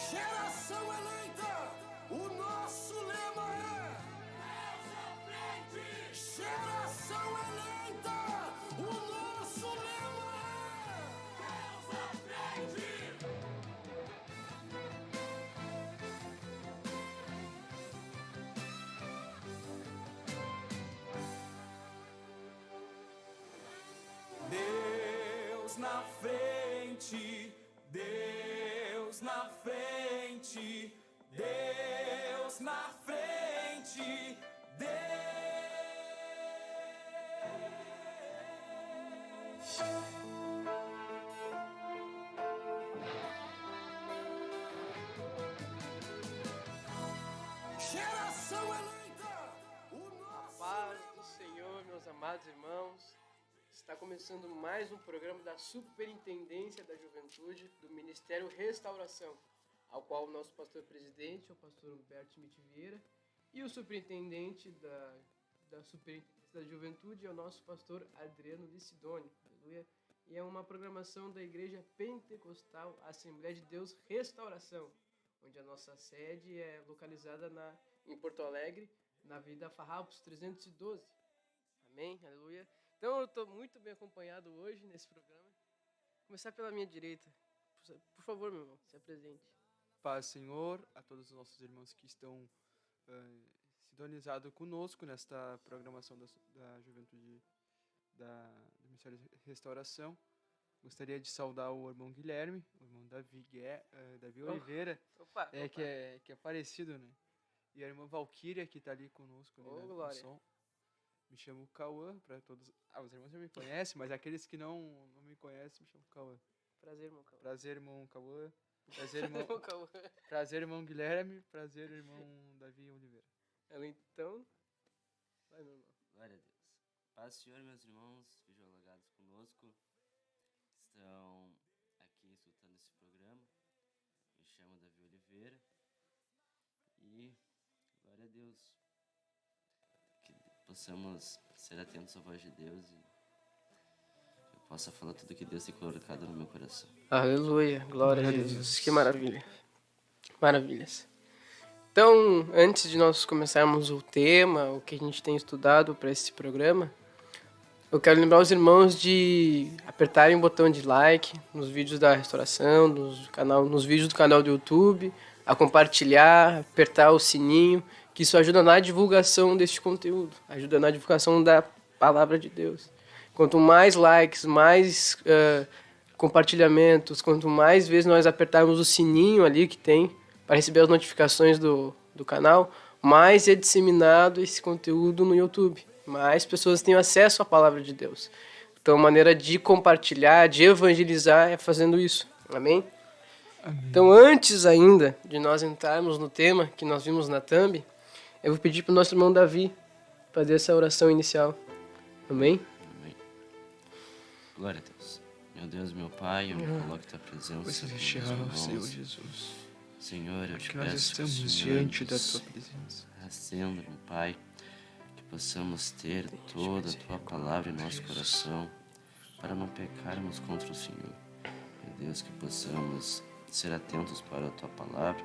Geração eleita, o nosso lema é Deus à frente. Geração eleita, o nosso lema é Deus à frente. Deus na frente, Deus na frente, Deus na frente, Deus. Geração eleita, o nosso Paz do Senhor, meus amados irmãos. Está começando mais um programa da Superintendência da Juventude do Ministério Restauração, ao qual o nosso pastor-presidente é o pastor Humberto Schmidt Vieira e o superintendente da Superintendência da Juventude é o nosso pastor Adriano Licidoni. Aleluia. E é uma programação da Igreja Pentecostal Assembleia de Deus Restauração, onde a nossa sede é localizada em Porto Alegre, na Avenida Farrapos 312. Amém? Aleluia. Então eu estou muito bem acompanhado hoje nesse programa. Vou começar pela minha direita. Por favor, meu irmão, se apresente. Paz, Senhor, a todos os nossos irmãos que estão sintonizados conosco nesta programação da Juventude do Ministério de Restauração. Gostaria de saudar o irmão Guilherme, o irmão Davi Oliveira, Opa. que é parecido, né? E a irmã Valquíria, que está ali conosco ali, no Glória. som. Me chamo Cauã, para todos. Os irmãos já me conhecem, mas aqueles que não me conhecem, me chamam Cauã. Prazer, irmão Cauã. Prazer, irmão Cauã. Prazer, irmão, Irmão Cauã. prazer, irmão Guilherme. Prazer, irmão Davi Oliveira. Então, vai, meu irmão. Glória a Deus. Paz, Senhor, meus irmãos, sejam alagados conosco, estão aqui escutando esse programa. Me chamo Davi Oliveira e, glória a Deus, que possamos ser atentos à voz de Deus e eu possa falar tudo que Deus tem colocado no meu coração. Aleluia, glória a Jesus. Que maravilha. Maravilhas. Então, antes de nós começarmos o tema, o que a gente tem estudado para esse programa, eu quero lembrar os irmãos de apertarem o botão de like nos vídeos da restauração, nos vídeos do canal do YouTube, a compartilhar, apertar o sininho, que isso ajuda na divulgação deste conteúdo, ajuda na divulgação da palavra de Deus. Quanto mais likes, mais compartilhamentos, quanto mais vezes nós apertarmos o sininho ali que tem para receber as notificações do canal, mais é disseminado esse conteúdo no YouTube. Mais pessoas têm acesso à palavra de Deus. Então, a maneira de compartilhar, de evangelizar é fazendo isso. Amém? Amém. Então, antes ainda de nós entrarmos no tema que nós vimos na thumb, eu vou pedir para o nosso irmão Davi fazer essa oração inicial. Amém? Amém. Glória a Deus. Meu Deus, meu Pai, eu me coloco em tua presença. Pois meus celestial, irmãos. Senhor Jesus, Senhor, eu te que nós peço estamos que o Senhor diante da nos tua presença. acenda, meu Pai, que possamos ter toda a tua palavra em nosso coração para não pecarmos contra o Senhor. Meu Deus, que possamos ser atentos para a tua palavra,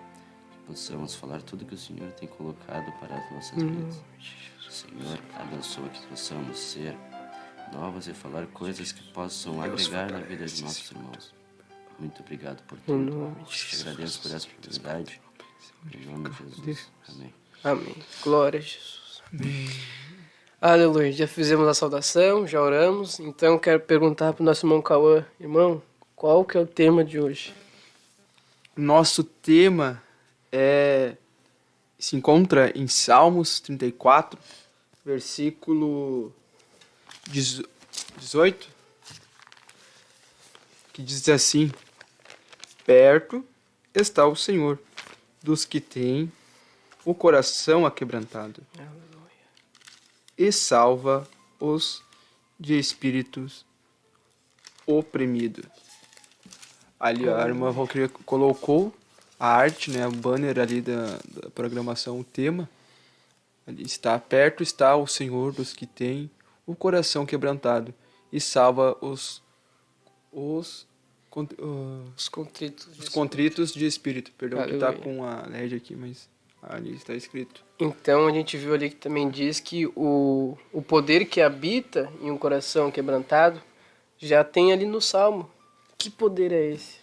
que possamos falar tudo que o Senhor tem colocado para as nossas vidas. Senhor, abençoa que possamos ser novos e falar coisas que possam agregar na vida de nossos irmãos. Muito obrigado por tudo. Te agradeço por essa oportunidade. Em nome de Jesus. Amém. Amém. Glória a Jesus. Aleluia. Já fizemos a saudação, já oramos. Então, quero perguntar para o nosso irmão Cauã. Irmão, qual que é o tema de hoje? Nosso tema se encontra em Salmos 34, versículo 18, que diz assim: perto está o Senhor dos que têm o coração aquebrantado Aleluia. e salva os de espíritos oprimidos. Ali a irmã Valquíria colocou a arte, né, o banner ali da programação, o tema. Ali está: perto está o Senhor dos que têm o coração quebrantado e salva os Os contritos. os contritos de espírito. Perdão que tá Aleluia. com a LED aqui, mas ali está escrito. Então a gente viu ali que também diz que o poder que habita em um coração quebrantado já tem ali no Salmo. Que poder é esse?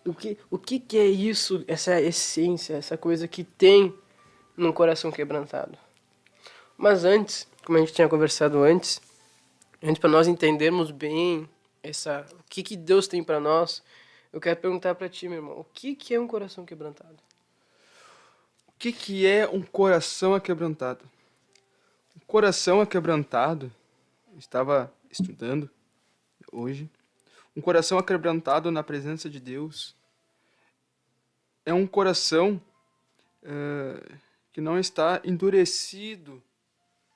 O que é isso, essa essência, essa coisa que tem num coração quebrantado? Mas antes, como a gente tinha conversado antes para nós entendermos bem o que Deus tem para nós, eu quero perguntar para ti, meu irmão, o que é um coração quebrantado? O que é um coração aquebrantado? Um coração aquebrantado, eu estava estudando hoje, um coração aquebrantado na presença de Deus é um coração que não está endurecido,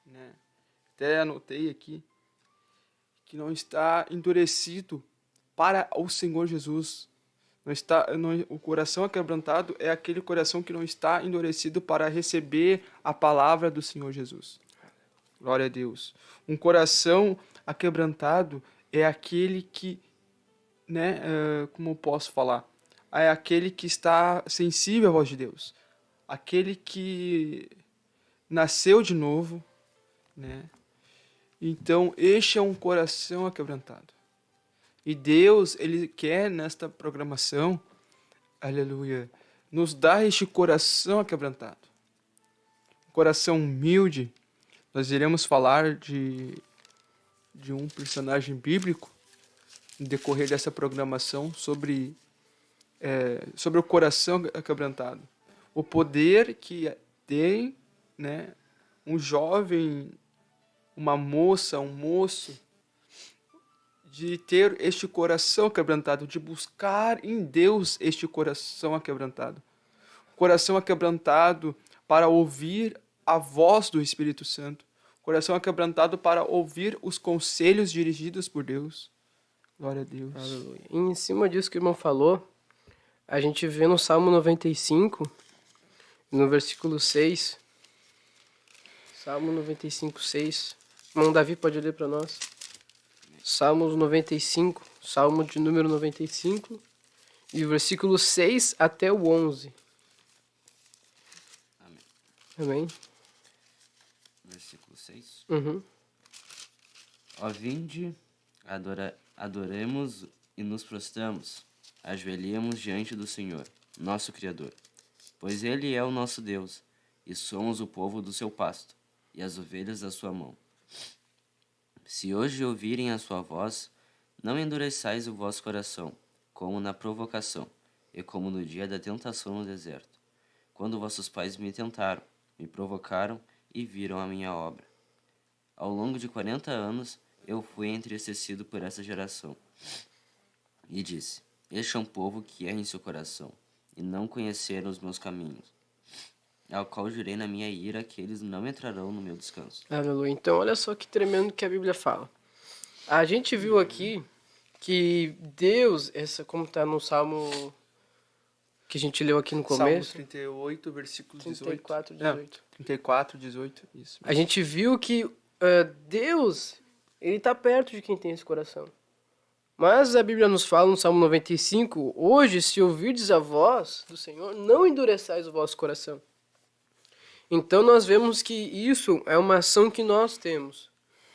né? Até anotei aqui, que não está endurecido para o Senhor Jesus. O coração aquebrantado é aquele coração que não está endurecido para receber a palavra do Senhor Jesus. Glória a Deus. Um coração aquebrantado é aquele que, né, como eu posso falar? É aquele que está sensível à voz de Deus. Aquele que nasceu de novo, né? Então, este é um coração aquebrantado. E Deus, Ele quer nesta programação, aleluia, nos dar este coração aquebrantado. Um coração humilde. Nós iremos falar de um personagem bíblico no decorrer dessa programação sobre o coração aquebrantado. O poder que tem, né, um jovem, uma moça, um moço, de ter este coração quebrantado, de buscar em Deus este coração aquebrantado. Coração aquebrantado para ouvir a voz do Espírito Santo. Coração aquebrantado para ouvir os conselhos dirigidos por Deus. Glória a Deus. Aleluia. E em cima disso que o irmão falou, a gente vê no Salmo 95, no versículo 6. Salmo 95, 6. Irmão Davi pode ler para nós. Salmos 95, Salmo de número 95, e o versículo 6 até o 11. Amém. Amém. Versículo 6. Uhum. Ó vinde, adoremos e nos prostramos, ajoelhemos diante do Senhor, nosso Criador. Pois Ele é o nosso Deus, e somos o povo do seu pasto, e as ovelhas da sua mão. Se hoje ouvirem a sua voz, não endureçais o vosso coração, como na provocação, e como no dia da tentação no deserto, quando vossos pais me tentaram, me provocaram e viram a minha obra. Ao longo de 40 anos, eu fui entristecido por essa geração. E disse, este é um povo que erra em seu coração, e não conheceram os meus caminhos, ao qual jurei na minha ira que eles não entrarão no meu descanso. Aleluia. Então, olha só que tremendo que a Bíblia fala. A gente viu aqui que Deus, como está no Salmo que a gente leu aqui no começo. Salmo 38, versículo 18. 34, 18. 34, 18, isso. A gente viu que Deus, Ele está perto de quem tem esse coração. Mas a Bíblia nos fala no Salmo 95, hoje, se ouvirdes a voz do Senhor, não endureçais o vosso coração. Então nós vemos que isso é uma ação que nós temos.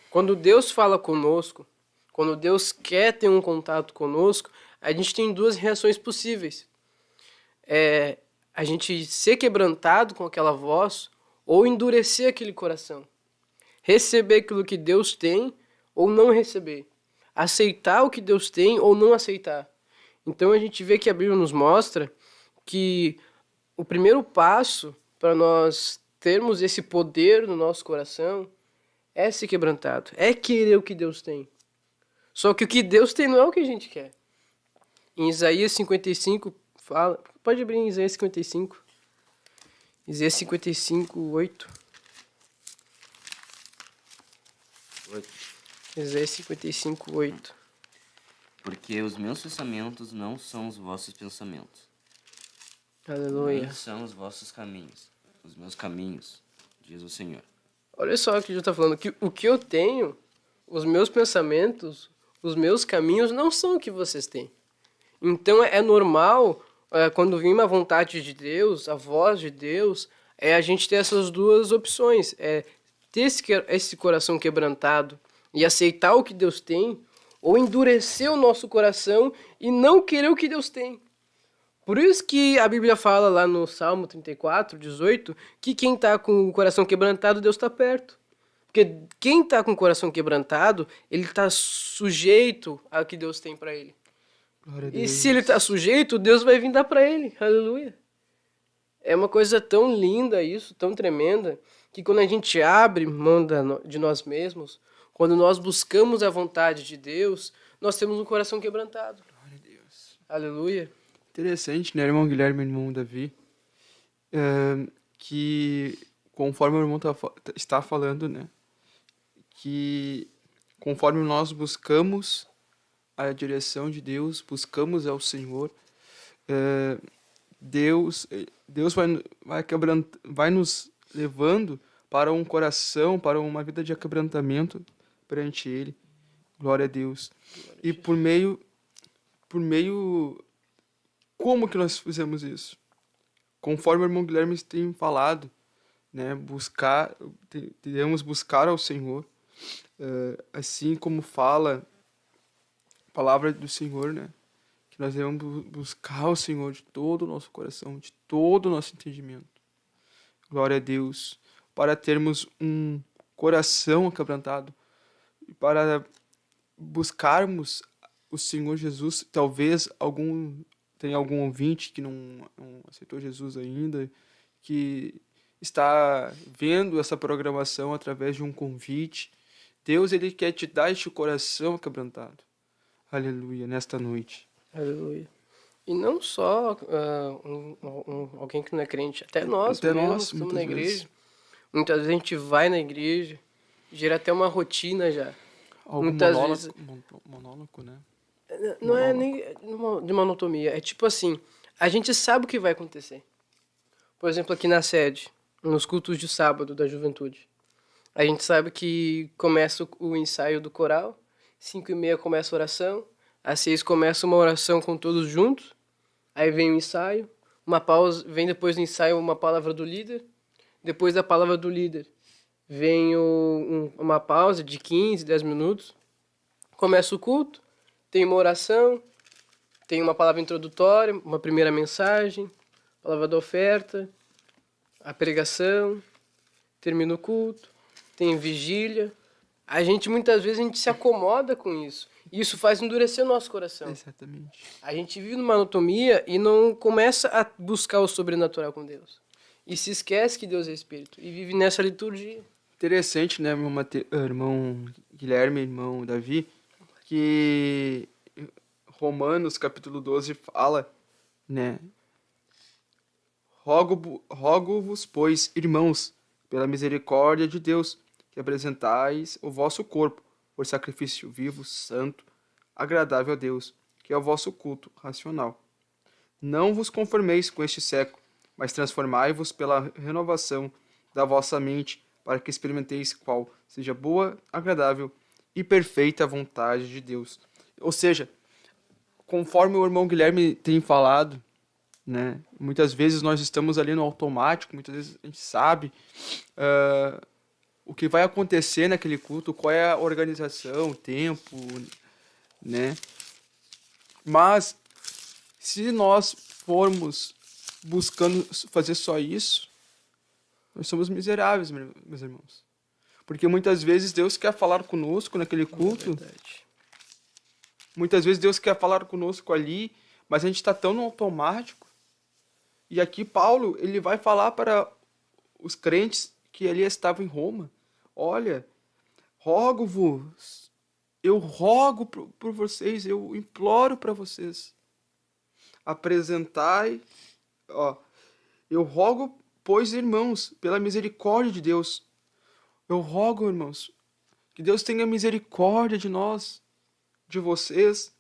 Quando Deus fala conosco, quando Deus quer ter um contato conosco, a gente tem duas reações possíveis. A gente ser quebrantado com aquela voz ou endurecer aquele coração. Receber aquilo que Deus tem ou não receber. Aceitar o que Deus tem ou não aceitar. Então a gente vê que a Bíblia nos mostra que o primeiro passo para nós termos esse poder no nosso coração é ser quebrantado, é querer o que Deus tem. Só que o que Deus tem não é o que a gente quer. Em Isaías 55 fala, pode abrir em Isaías 55. Isaías 55, 8. 8. Isaías 55, 8. Porque os meus pensamentos não são os vossos pensamentos, Aleluia. nem são os vossos caminhos, os meus caminhos, diz o Senhor. Olha só o que Jesus está falando, que o que eu tenho, os meus pensamentos, os meus caminhos não são o que vocês têm. Então é normal, quando vem uma vontade de Deus, a voz de Deus, a gente ter essas duas opções. Ter esse coração quebrantado e aceitar o que Deus tem, ou endurecer o nosso coração e não querer o que Deus tem. Por isso que a Bíblia fala lá no Salmo 34, 18, que quem está com o coração quebrantado, Deus está perto. Porque quem está com o coração quebrantado, ele está sujeito ao que Deus tem para ele. Glória a E Deus. se ele está sujeito, Deus vai vir dar para ele. Aleluia. É uma coisa tão linda isso, tão tremenda, que quando a gente abre mão de nós mesmos, quando nós buscamos a vontade de Deus, nós temos um coração quebrantado. Glória a Deus. Aleluia. Interessante, né, irmão Guilherme e irmão Davi, que conforme o irmão está falando, né, que conforme nós buscamos a direção de Deus, buscamos ao Senhor, Deus vai nos levando para um coração, para uma vida de quebrantamento perante Ele. Glória a Deus. E por meio como que nós fizemos isso? Conforme o irmão Guilherme tem falado, né, devemos buscar ao Senhor, assim como fala a palavra do Senhor, né, que nós devemos buscar o Senhor de todo o nosso coração, de todo o nosso entendimento. Glória a Deus, para termos um coração aquebrantado, para buscarmos o Senhor Jesus. Talvez tenha algum ouvinte que não aceitou Jesus ainda, que está vendo essa programação através de um convite. Deus, Ele quer te dar este coração quebrantado. Aleluia, nesta noite. Aleluia. E não só alguém que não é crente, até nós mesmos estamos na igreja. Muitas vezes a gente vai na igreja, gera até uma rotina já. Muitas vezes monólogo, né? Não é nem de monotonia, é tipo assim, a gente sabe o que vai acontecer. Por exemplo, aqui na sede, nos cultos de sábado da juventude, a gente sabe que começa o ensaio do coral, 5h30 começa a oração, às 6 começa uma oração com todos juntos, aí vem o ensaio, uma pausa, vem depois do ensaio uma palavra do líder, depois da palavra do líder vem uma pausa de 15, 10 minutos, começa o culto, tem uma oração, tem uma palavra introdutória, uma primeira mensagem, palavra da oferta, a pregação, termina o culto, tem vigília. Muitas vezes, a gente se acomoda com isso. E isso faz endurecer o nosso coração. Exatamente. A gente vive numa anatomia e não começa a buscar o sobrenatural com Deus. E se esquece que Deus é Espírito. E vive nessa liturgia. Interessante, né, irmão Guilherme, irmão Davi, que Romanos capítulo 12 fala, né, rogo-vos, pois, irmãos, pela misericórdia de Deus, que apresentais o vosso corpo por sacrifício vivo, santo, agradável a Deus, que é o vosso culto racional. Não vos conformeis com este século, mas transformai-vos pela renovação da vossa mente, para que experimenteis qual seja boa, agradável e perfeita vontade de Deus. Ou seja, conforme o irmão Guilherme tem falado, né, muitas vezes nós estamos ali no automático, muitas vezes a gente sabe o que vai acontecer naquele culto, qual é a organização, o tempo, né? Mas se nós formos buscando fazer só isso, nós somos miseráveis, meus irmãos. Porque muitas vezes Deus quer falar conosco naquele culto. É verdade. Muitas vezes Deus quer falar conosco ali, mas a gente está tão no automático. E aqui Paulo, ele vai falar para os crentes que ali estavam em Roma. Olha, rogo-vos, eu rogo por vocês, eu imploro para vocês. Apresentai, eu rogo, pois, irmãos, pela misericórdia de Deus. Eu rogo, irmãos, que Deus tenha misericórdia de nós, de vocês,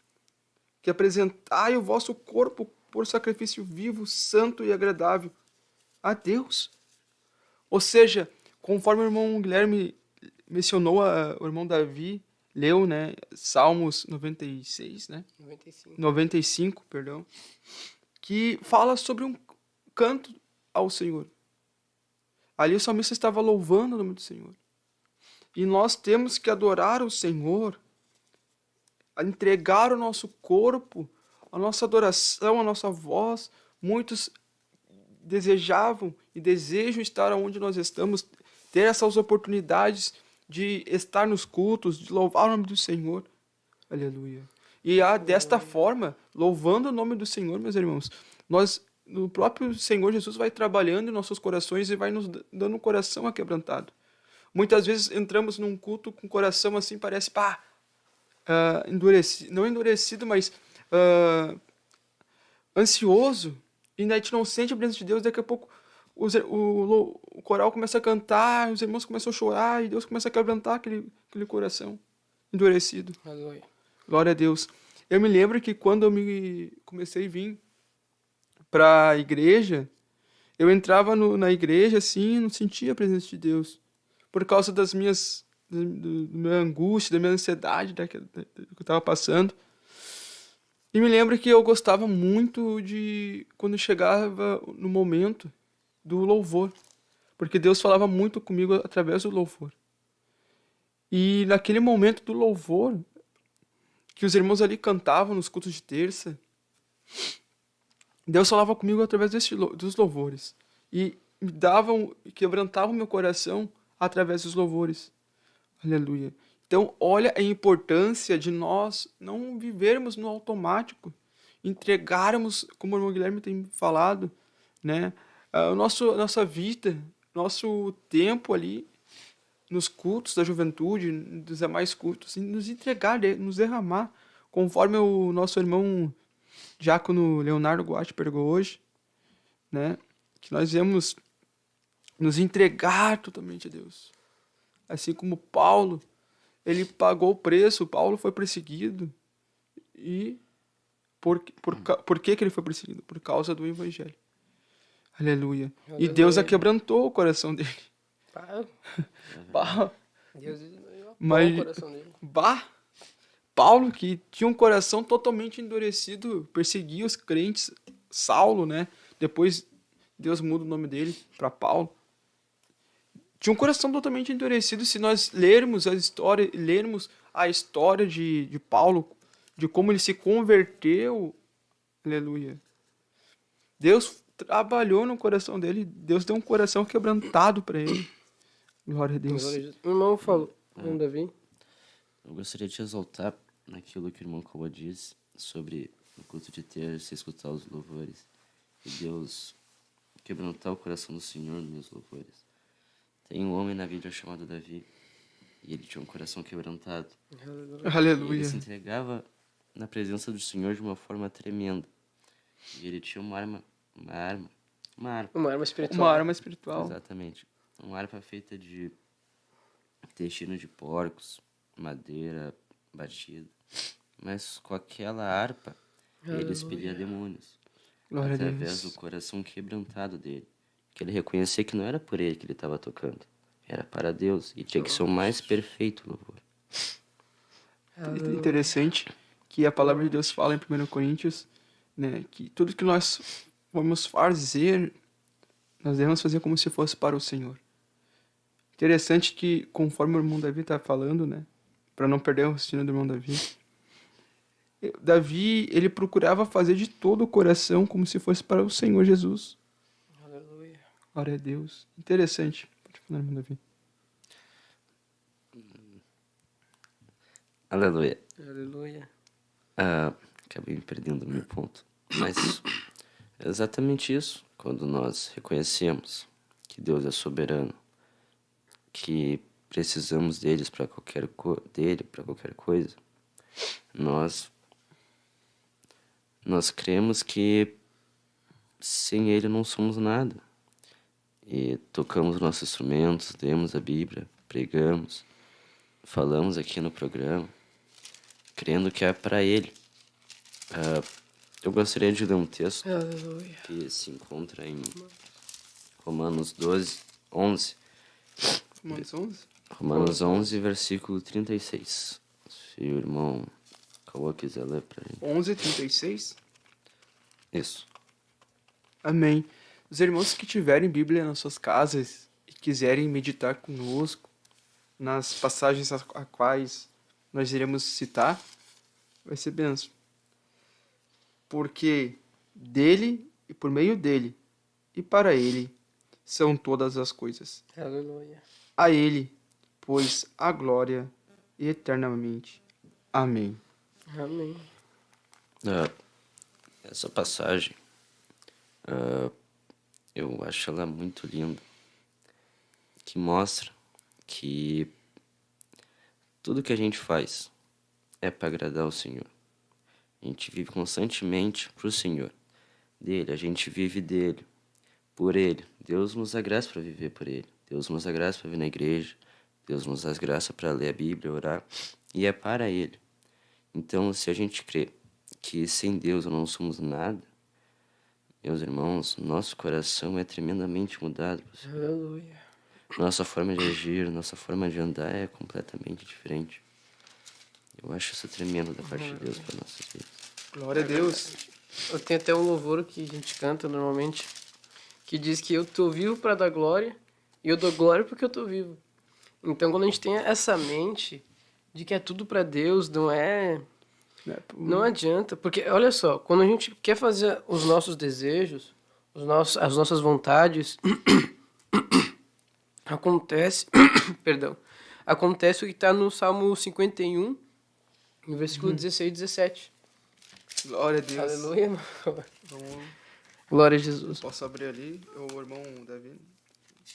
que apresentai o vosso corpo por sacrifício vivo, santo e agradável a Deus. Ou seja, conforme o irmão Guilherme mencionou o irmão Davi, leu, né? Salmos 96, né? 95. 95, perdão, que fala sobre um canto ao Senhor. Ali o salmista estava louvando o nome do Senhor. E nós temos que adorar o Senhor, a entregar o nosso corpo, a nossa adoração, a nossa voz. Muitos desejavam e desejam estar onde nós estamos, ter essas oportunidades de estar nos cultos, de louvar o nome do Senhor. Aleluia. E desta forma, louvando o nome do Senhor, meus irmãos, o próprio Senhor Jesus vai trabalhando em nossos corações e vai nos dando um coração aquebrantado. Muitas vezes entramos num culto com o coração assim, parece, endurecido, não endurecido, mas ansioso, e a gente não sente a presença de Deus. Daqui a pouco o coral começa a cantar, os irmãos começam a chorar, e Deus começa a quebrantar aquele coração endurecido. Aleluia. Glória a Deus. Eu me lembro que quando eu comecei a vir para a igreja, eu entrava na igreja assim, e não sentia a presença de Deus, por causa da minha angústia, da minha ansiedade, que eu estava passando. E me lembro que eu gostava muito de quando chegava no momento do louvor, porque Deus falava muito comigo através do louvor. E naquele momento do louvor, que os irmãos ali cantavam nos cultos de terça, Deus falava comigo através dos louvores. E quebrantavam meu coração através dos louvores. Aleluia. Então, olha a importância de nós não vivermos no automático, entregarmos, como o irmão Guilherme tem falado, né, nossa vida, nosso tempo ali, nos cultos da juventude, dos demais cultos, e nos entregar, nos derramar, conforme o nosso irmão Diácono Leonardo Guatti pregou hoje, né, que nós devemos nos entregar totalmente a Deus. Assim como Paulo, ele pagou o preço, Paulo foi perseguido. E por que ele foi perseguido? Por causa do Evangelho. Aleluia. E Deus quebrantou o coração dele. Deus Mas, o coração dele. Paulo, que tinha um coração totalmente endurecido, perseguia os crentes. Saulo, né? Depois Deus muda o nome dele para Paulo. Tinha um coração totalmente endurecido. Se nós lermos a história de Paulo, de como ele se converteu, aleluia. Deus trabalhou no coração dele, Deus deu um coração quebrantado para ele. Glória a Deus. O irmão falou, Davi. Eu gostaria de exaltar naquilo que o irmão Coba disse sobre o culto de terça, escutar os louvores, e Deus quebrantar o coração do Senhor nos meus louvores. Tem um homem na Bíblia chamado Davi, e ele tinha um coração quebrantado. Aleluia. Ele se entregava na presença do Senhor de uma forma tremenda. E ele tinha uma arma espiritual. Uma arma espiritual. Exatamente. Uma harpa feita de intestino de porcos, madeira batida. Mas com aquela harpa, ele expelia demônios. Glória a Deus. Através do coração quebrantado dele. Que ele reconhecia que não era por ele que ele estava tocando. Era para Deus. E tinha que ser o mais perfeito louvor. Interessante que a palavra de Deus fala em 1 Coríntios, né, que tudo que nós vamos fazer, nós devemos fazer como se fosse para o Senhor. Interessante que, conforme o irmão Davi está falando, né, para não perder o raciocínio do irmão Davi, ele procurava fazer de todo o coração como se fosse para o Senhor Jesus. Aleluia. Glória a Deus. Interessante. Pode falar, irmão Davi. Aleluia. Aleluia. Acabei me perdendo no meu ponto. Mas é exatamente isso. Quando nós reconhecemos que Deus é soberano, que precisamos deles para qualquer coisa, nós cremos que sem Ele não somos nada. E tocamos nossos instrumentos, lemos a Bíblia, pregamos, falamos aqui no programa, crendo que é para Ele. Eu gostaria de ler um texto que se encontra em Romanos 11. Romanos 11? Romanos 11, versículo 36. Se o irmão Cauã quiser ler pra gente. 11:36. Isso. Amém. Os irmãos que tiverem Bíblia nas suas casas e quiserem meditar conosco nas passagens a quais nós iremos citar, vai ser benção. Porque dele e por meio dele e para ele são todas as coisas. Aleluia. A ele, pois, a glória eternamente. Amém. Amém. Essa passagem, eu acho ela muito linda, que mostra que tudo que a gente faz é para agradar o Senhor. A gente vive constantemente para o Senhor. Dele, a gente vive dele, por ele. Deus nos dá graça para viver por ele. Deus nos dá graça para vir na igreja. Deus nos dá graça para ler a Bíblia, orar. E é para ele. Então, se a gente crê que sem Deus não somos nada, meus irmãos, nosso coração é tremendamente mudado. Aleluia. Nossa forma de agir, nossa forma de andar é completamente diferente. Eu acho isso tremendo da parte de Deus para nossas vidas. Glória a Deus. Eu tenho até um louvor que a gente canta normalmente, que diz que eu tô vivo para dar glória e eu dou glória porque eu tô vivo. Então, quando a gente tem essa mente de que é tudo para Deus, não adianta, porque olha só, quando a gente quer fazer os nossos desejos, as nossas vontades, acontece, acontece o que está no Salmo 51, no versículo 16 e 17. Glória a Deus. Aleluia. Vamos, Glória a Jesus. posso abrir ali? O irmão Davi.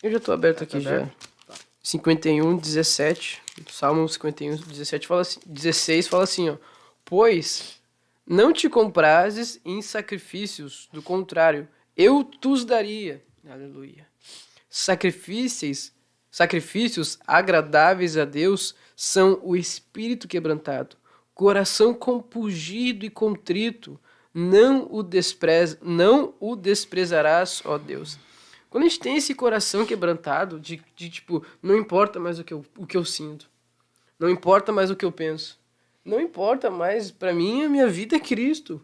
Eu já estou aberto aqui já. aberto? Tá. 51, 17. Salmo 51, 17 fala assim, 16 fala assim, ó. Pois não te comprases em sacrifícios, do contrário, eu tus daria. Aleluia. Sacrifícios agradáveis a Deus são o espírito quebrantado, coração compungido e contrito, não o desprezarás, ó Deus. Quando a gente tem esse coração quebrantado, de tipo, não importa mais o que eu sinto, não importa mais o que eu penso, não importa mais, para mim, a minha vida é Cristo.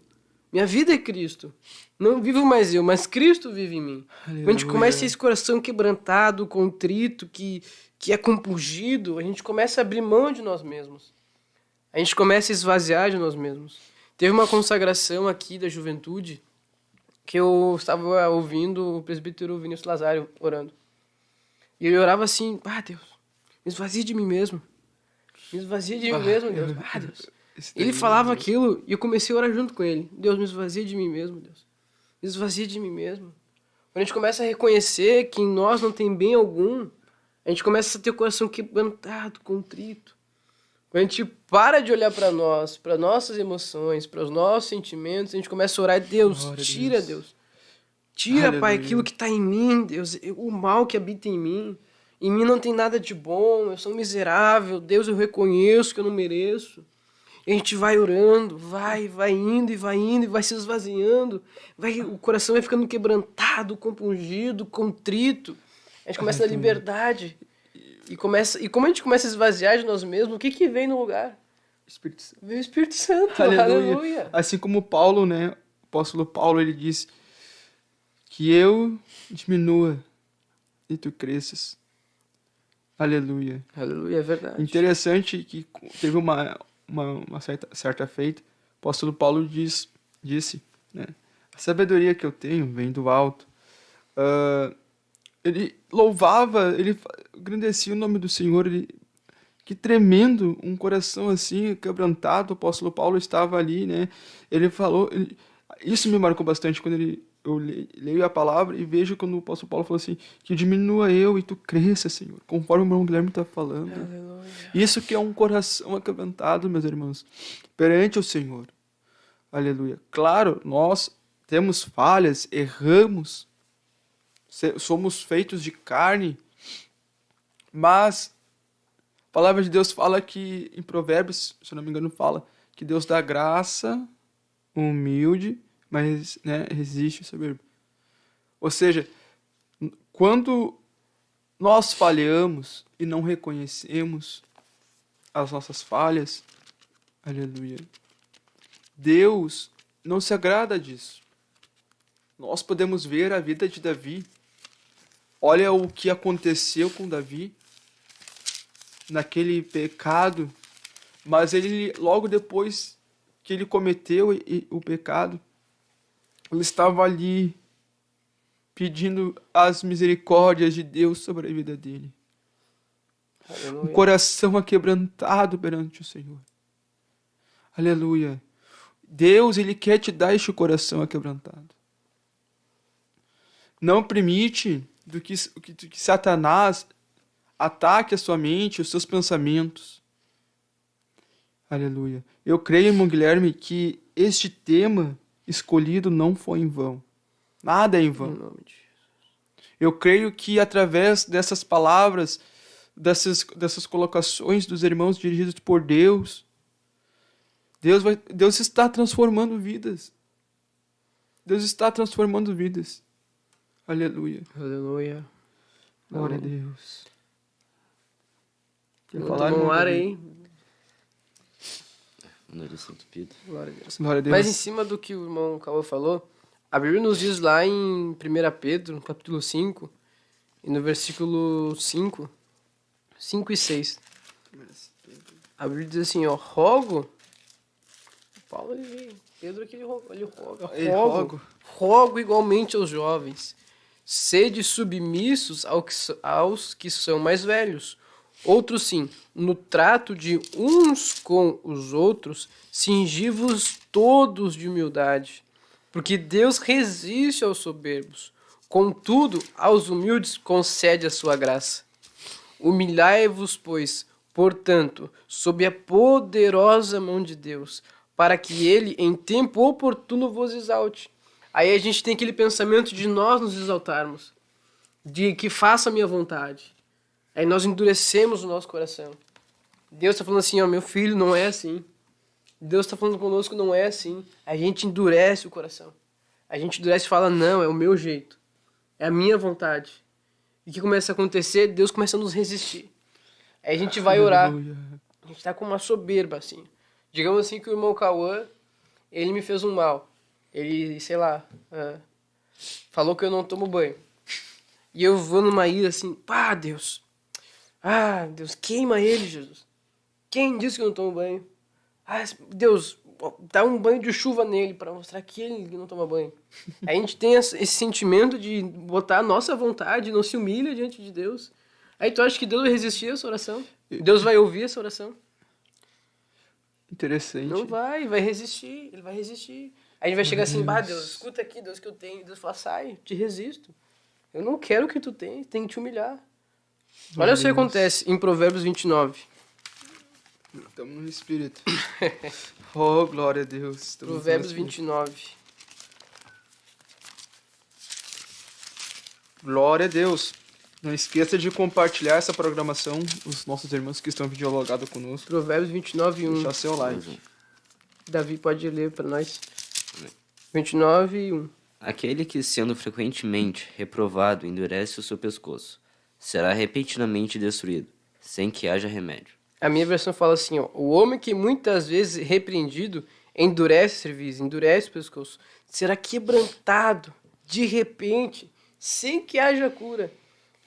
Minha vida é Cristo. Não vivo mais eu, mas Cristo vive em mim. Aleluia. Quando a gente começa a ter esse coração quebrantado, contrito, que é compungido, a gente começa a abrir mão de nós mesmos. A gente começa a esvaziar de nós mesmos. Teve uma consagração aqui da juventude que eu estava ouvindo o presbítero Vinícius Lazário orando. E ele orava assim, Deus, me esvazia de mim mesmo. Me esvazia de mim mesmo, Deus. Deus. Ele falava aquilo e eu comecei a orar junto com ele. Deus, me esvazia de mim mesmo, Deus. Me esvazia de mim mesmo. Quando a gente começa a reconhecer que em nós não tem bem algum, a gente começa a ter o coração quebrantado, contrito. Quando a gente para de olhar para nós, para nossas emoções, para os nossos sentimentos, a gente começa a orar, Deus, tira, Deus. Tira, Aleluia. Pai, aquilo que está em mim, Deus, o mal que habita em mim. Em mim não tem nada de bom, eu sou miserável, Deus, eu reconheço que eu não mereço. E a gente vai orando, vai indo e vai se esvaziando, o coração vai ficando quebrantado, compungido, contrito. A gente começa a dar liberdade. E como a gente começa a esvaziar de nós mesmos, o que vem no lugar? Espírito Santo. Vem o Espírito Santo, Aleluia. aleluia. Assim como Paulo, né? O apóstolo Paulo, ele diz que eu diminua e tu cresças. Aleluia. Aleluia, é verdade. Interessante que teve uma certa feita, o apóstolo Paulo disse, né? A sabedoria que eu tenho vem do alto. Ele louvava, ele engrandecia o nome do Senhor, que tremendo, um coração assim, quebrantado, o apóstolo Paulo estava ali, né? Ele falou, isso me marcou bastante quando eu leio a palavra e vejo quando o apóstolo Paulo falou assim, que diminua eu e tu cresça, Senhor, conforme o irmão Guilherme está falando. Aleluia. Isso que é um coração aquebrantado, meus irmãos, perante o Senhor. Aleluia. Claro, nós temos falhas, erramos, somos feitos de carne, mas a palavra de Deus fala que, em Provérbios, se eu não me engano, fala que Deus dá graça, humilde, mas resiste o soberbo. Ou seja, quando nós falhamos e não reconhecemos as nossas falhas, Aleluia. Deus não se agrada disso. Nós podemos ver a vida de Davi. Olha o que aconteceu com Davi naquele pecado, mas ele, logo depois que ele cometeu o pecado, ele estava ali pedindo as misericórdias de Deus sobre a vida dele. Um coração aquebrantado perante o Senhor. Aleluia. Deus, Ele quer te dar este coração aquebrantado. Não permite que Satanás ataque a sua mente, os seus pensamentos. Aleluia. Eu creio, irmão Guilherme, que este tema escolhido não foi em vão. Nada é em vão. Em nome de Jesus. Eu creio que através dessas palavras, dessas colocações dos irmãos dirigidos por Deus, Deus está transformando vidas. Deus está transformando vidas. Aleluia. Aleluia. Glória a Deus. Quer Vamos falar, tomar um irmão ar Davi? aí. O nariz está entupido. Glória a Deus. Glória a Deus. Mas em cima do que o irmão Cauã falou, a Bíblia nos diz lá em 1 Pedro, no capítulo 5, e no versículo 5 e 6. A Bíblia diz assim, ó, rogo... Paulo, Pedro aqui, ele roga. Rogo igualmente aos jovens, sede submissos aos que são mais velhos. Outros sim, no trato de uns com os outros, cingi-vos todos de humildade, porque Deus resiste aos soberbos, contudo, aos humildes concede a sua graça. Humilhai-vos, pois, portanto, sob a poderosa mão de Deus, para que ele, em tempo oportuno, vos exalte. Aí a gente tem aquele pensamento de nós nos exaltarmos, de que faça a minha vontade. Aí nós endurecemos o nosso coração. Deus está falando assim, ó, meu filho, não é assim. Deus está falando conosco, não é assim. A gente endurece o coração. A gente endurece e fala, não, é o meu jeito. É a minha vontade. E o que começa a acontecer? Deus começa a nos resistir. Aí a gente vai orar. Aleluia. A gente está com uma soberba, assim. Digamos assim que o irmão Cauã, ele me fez um mal. Ele, sei lá, falou que eu não tomo banho. E eu vou numa ira assim, pá, Deus. Ah, Deus, queima ele, Jesus. Quem disse que eu não tomo banho? Ah, Deus, dá um banho de chuva nele para mostrar que ele não toma banho. A gente tem esse sentimento de botar a nossa vontade, não se humilha diante de Deus. Aí tu acha que Deus vai resistir a essa oração? Deus vai ouvir essa oração? Interessante. Não vai resistir, ele vai resistir. Aí a gente vai chegar assim, bah, Deus, escuta aqui, Deus, que eu tenho. Deus fala, sai, te resisto. Eu não quero o que tu tem que te humilhar. Olha só o que acontece em Provérbios 29. Estamos no Espírito. Oh, glória a Deus. Estamos Provérbios no Espírito. 29. Glória a Deus. Não esqueça de compartilhar essa programação, os nossos irmãos que estão videologados conosco. Provérbios 29, 1. Deixar seu like. Davi pode ler para nós. 29, 1. Aquele que, sendo frequentemente reprovado, endurece o seu pescoço, será repentinamente destruído, sem que haja remédio. A minha versão fala assim, ó, o homem que muitas vezes repreendido endurece o serviço, endurece o pescoço, será quebrantado de repente, sem que haja cura.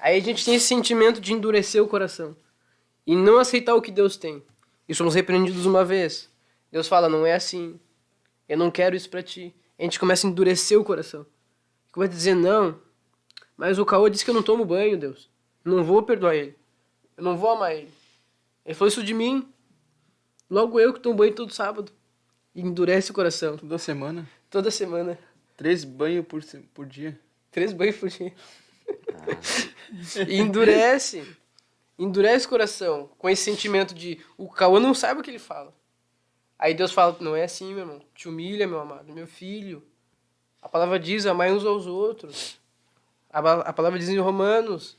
Aí a gente tem esse sentimento de endurecer o coração e não aceitar o que Deus tem. E somos repreendidos uma vez. Deus fala, não é assim. Eu não quero isso pra ti. A gente começa a endurecer o coração. Começa a dizer, não, mas o Caô disse que eu não tomo banho, Deus. Não vou perdoar ele. Eu não vou amar ele. Ele falou isso de mim. Logo eu que tomo banho todo sábado. E endurece o coração. Toda semana. Toda semana. 3 banhos por dia. 3 banhos por dia. E endurece. Endurece o coração. Com esse sentimento de o Cauã não sabe o que ele fala. Aí Deus fala, não é assim, meu irmão. Te humilha, meu amado, meu filho. A palavra diz, amai uns aos outros. A palavra diz em Romanos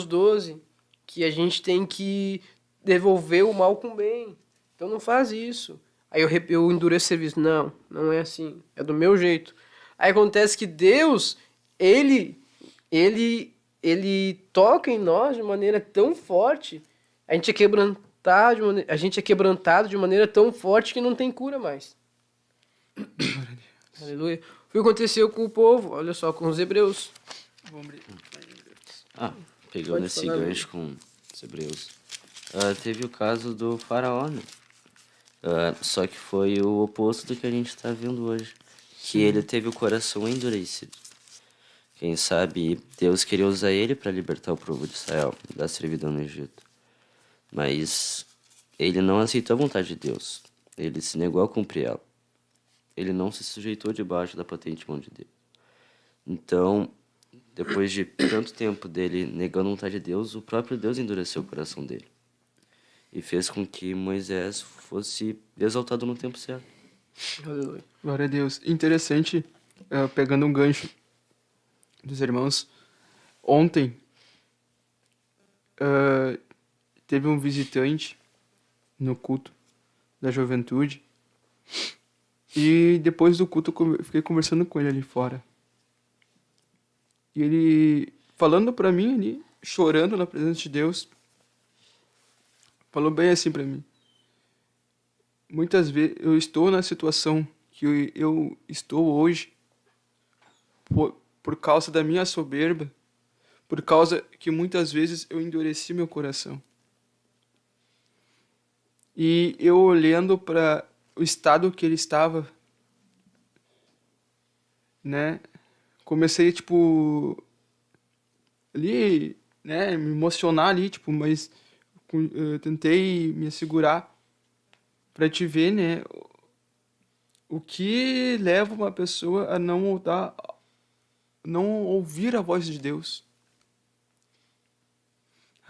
12, que a gente tem que devolver o mal com o bem. Então não faz isso. Aí eu endureço o serviço. Não, não é assim. É do meu jeito. Aí acontece que Deus, ele toca em nós de maneira tão forte. A gente é a gente é quebrantado de maneira tão forte que não tem cura mais. Aleluia. O que aconteceu com o povo? Olha só, com os hebreus. Pegando Pode esse falar, gancho com os hebreus. Teve o caso do faraó, né? Só que foi o oposto do que a gente está vendo hoje. Que ele teve o coração endurecido. Quem sabe Deus queria usar ele para libertar o povo de Israel da servidão no Egito. Mas ele não aceitou a vontade de Deus. Ele se negou a cumprir ela. Ele não se sujeitou debaixo da potente mão de Deus. Então, depois de tanto tempo dele negando a vontade de Deus, o próprio Deus endureceu o coração dele. E fez com que Moisés fosse exaltado no tempo certo. Aleluia. Glória a Deus. Interessante, pegando um gancho dos irmãos, ontem teve um visitante no culto da juventude e depois do culto eu fiquei conversando com ele ali fora. E ele falando pra mim ali, chorando na presença de Deus, falou bem assim pra mim: muitas vezes eu estou na situação que eu estou hoje por causa da minha soberba, por causa que muitas vezes eu endureci meu coração. E eu olhando para o estado que ele estava, né, comecei, ali, né, me emocionar ali, mas eu tentei me segurar para te ver, né, o que leva uma pessoa a não ouvir a voz de Deus.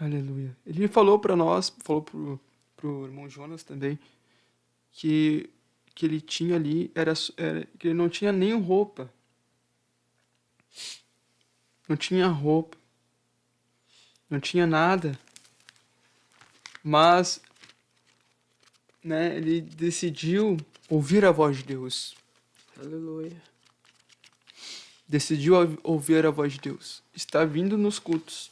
Aleluia. Ele falou para nós, falou pro irmão Jonas também, que ele tinha ali, que ele não tinha nem roupa. Não tinha roupa. Não tinha nada. Mas, né, ele decidiu ouvir a voz de Deus. Aleluia. Decidiu ouvir a voz de Deus. Está vindo nos cultos.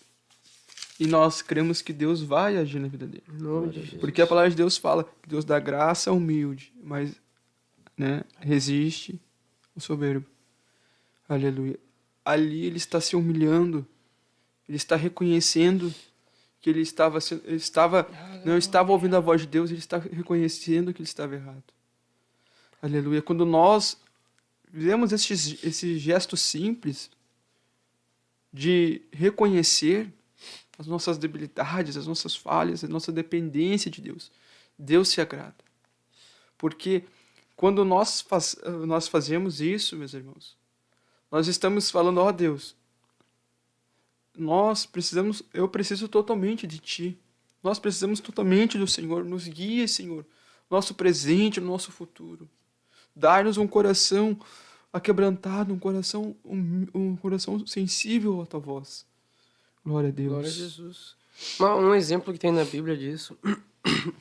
E nós cremos que Deus vai agir na vida dele. Em nome de Jesus. Porque a palavra de Deus fala que Deus dá graça ao humilde, mas, né, resiste ao soberbo. Aleluia. Ali ele está se humilhando. Ele está reconhecendo que ele não estava ouvindo a voz de Deus, ele está reconhecendo que ele estava errado. Aleluia. Quando nós fizemos esse gesto simples de reconhecer as nossas debilidades, as nossas falhas, a nossa dependência de Deus, Deus se agrada. Porque quando nós fazemos isso, meus irmãos, nós estamos falando: ó Deus, eu preciso totalmente de Ti. Nós precisamos totalmente do Senhor. Nos guie, Senhor, nosso presente, nosso futuro. Dá-nos um coração aquebrantado, um coração sensível à Tua voz. Glória a Deus. Glória a Jesus. Um exemplo que tem na Bíblia disso,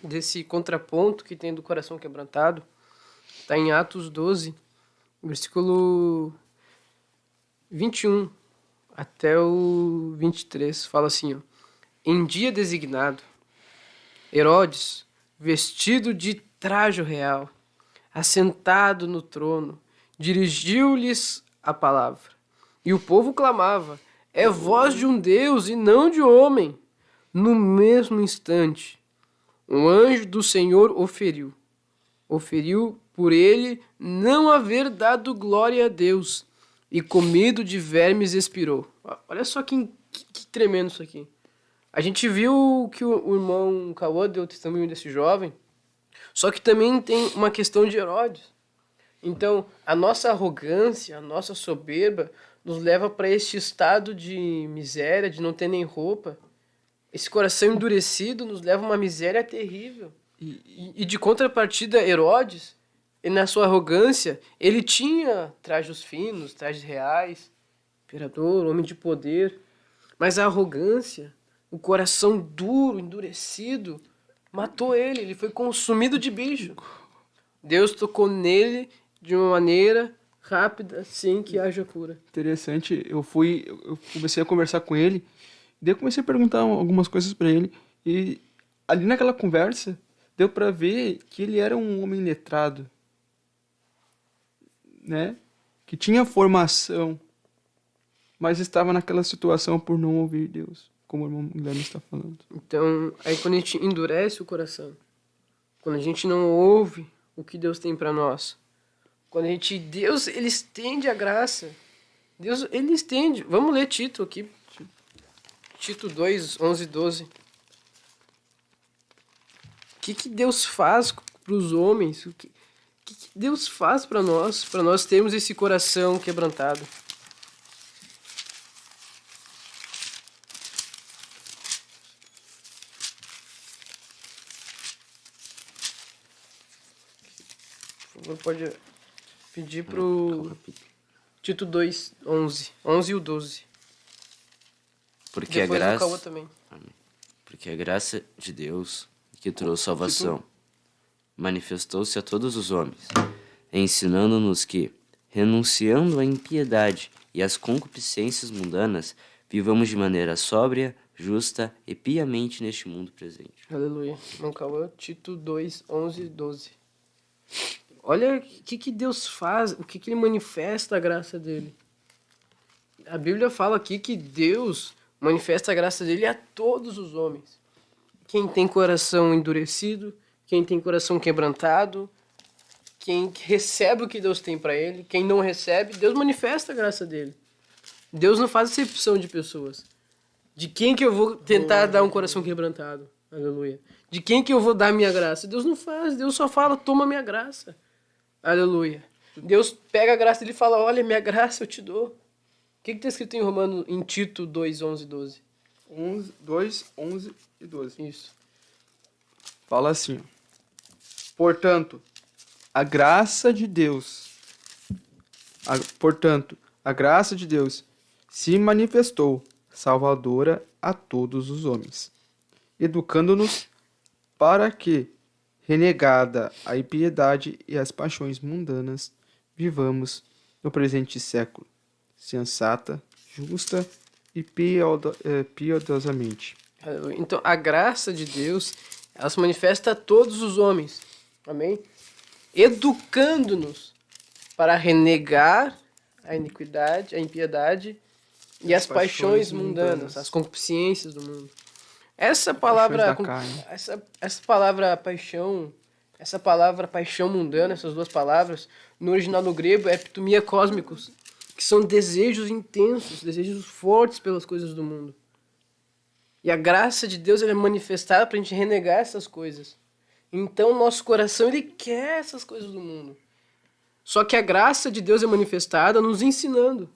desse contraponto que tem do coração quebrantado, está em Atos 12, versículo 21 até o 23. Fala assim, ó: em dia designado, Herodes, vestido de trajo real, assentado no trono, dirigiu-lhes a palavra. E o povo clamava: é voz de um Deus e não de homem. No mesmo instante, um anjo do Senhor oferiu por ele não haver dado glória a Deus, e comido de vermes expirou. Olha só que tremendo isso aqui. A gente viu que o irmão Cauã deu testemunho desse jovem, só que também tem uma questão de Herodes. Então, a nossa arrogância, a nossa soberba nos leva para este estado de miséria, de não ter nem roupa. Esse coração endurecido nos leva a uma miséria terrível. E de contrapartida, Herodes, na sua arrogância, ele tinha trajes finos, trajes reais, imperador, homem de poder. Mas a arrogância, o coração duro, endurecido, matou ele. Ele foi consumido de bicho. Deus tocou nele de uma maneira rápida, sem que haja cura. Interessante. Eu comecei a conversar com ele, daí eu comecei a perguntar algumas coisas para ele, e ali naquela conversa, deu pra ver que ele era um homem letrado, né? Que tinha formação, mas estava naquela situação por não ouvir Deus, como o irmão Guilherme está falando. Então, aí quando a gente endurece o coração, quando a gente não ouve o que Deus tem para nós, quando Deus, ele estende a graça. Deus, ele estende. Vamos ler Tito aqui. Tito 2, 11 e 12. O que Deus faz para os homens? O que Deus faz para nós termos esse coração quebrantado? Por favor, pode pedir pro Tito 2, 11 e o 12. Porque Depois a do Cauã graça, também. porque a graça de Deus, que trouxe salvação, manifestou-se a todos os homens, ensinando-nos que, renunciando à impiedade e às concupiscências mundanas, vivamos de maneira sóbria, justa e piamente neste mundo presente. Aleluia. Irmão Cauã, Tito 2, 11 e 12. Olha o que Deus faz, o que ele manifesta a graça dele. A Bíblia fala aqui que Deus manifesta a graça dele a todos os homens. Quem tem coração endurecido, quem tem coração quebrantado, quem recebe o que Deus tem para ele, quem não recebe, Deus manifesta a graça dele. Deus não faz acepção de pessoas. De quem que eu vou tentar dar um coração quebrantado? Aleluia. De quem que eu vou dar minha graça? Deus não faz, Deus só fala, toma minha graça. Aleluia. Deus pega a graça dele e fala, olha, minha graça eu te dou. O que está escrito em Tito 2, 11 e 12? 2, 11 e 12. Isso. Fala assim, ó. Portanto, a graça de Deus se manifestou salvadora a todos os homens, educando-nos para que, renegada a impiedade e as paixões mundanas, vivamos no presente século, sensata, justa e piedosamente. Então, a graça de Deus, ela se manifesta a todos os homens. Amém? Educando-nos para renegar a iniquidade, a impiedade e as paixões mundanas, as concupiscências do mundo. Essa palavra paixão, essa palavra paixão mundana, essas duas palavras, no original no grego é epithumia cósmicos, que são desejos intensos, desejos fortes pelas coisas do mundo. E a graça de Deus ela é manifestada para a gente renegar essas coisas. Então, o nosso coração ele quer essas coisas do mundo. Só que a graça de Deus é manifestada nos ensinando.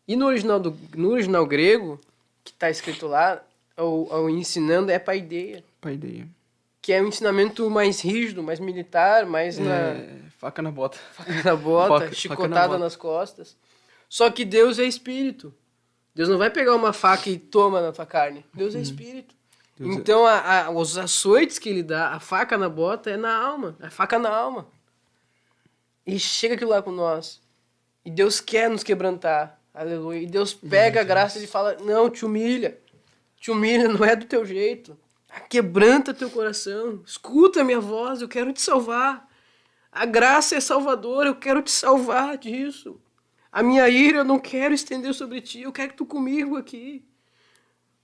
E no original grego, que está escrito lá, o ensinando é paideia. Paideia. Que é um ensinamento mais rígido, mais militar, mais Faca na bota. faca na bota, chicotada nas costas. Só que Deus é espírito. Deus não vai pegar uma faca e toma na tua carne. Deus é espírito. Então, os açoites que ele dá, a faca na bota é na alma. É a faca na alma. E chega aquilo lá com nós. E Deus quer nos quebrantar. Aleluia. E Deus pega a graça e ele fala, não, te humilha. Te humilha, não é do teu jeito. Quebranta teu coração. Escuta a minha voz, eu quero te salvar. A graça é salvadora, eu quero te salvar disso. A minha ira eu não quero estender sobre ti, eu quero que tu comigo aqui.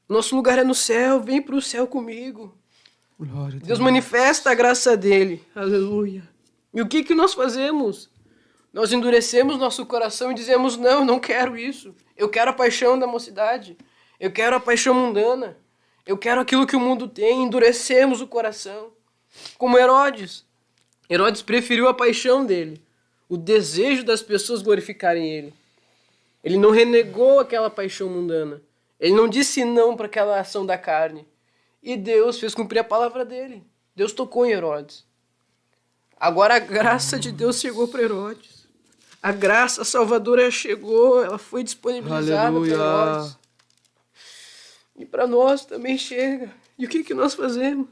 Nosso lugar é no céu, vem para o céu comigo. Glória a Deus. Deus manifesta a graça dele. Aleluia. E o que nós fazemos? Nós endurecemos nosso coração e dizemos, não, eu não quero isso. Eu quero a paixão da mocidade. Eu quero a paixão mundana. Eu quero aquilo que o mundo tem. Endurecemos o coração. Como Herodes. Herodes preferiu a paixão dele. O desejo das pessoas glorificarem ele. Ele não renegou aquela paixão mundana. Ele não disse não para aquela ação da carne. E Deus fez cumprir a palavra dele. Deus tocou em Herodes. Agora a graça de Deus chegou para Herodes. A graça salvadora chegou, ela foi disponibilizada para Herodes. E para nós também chega. E o que nós fazemos?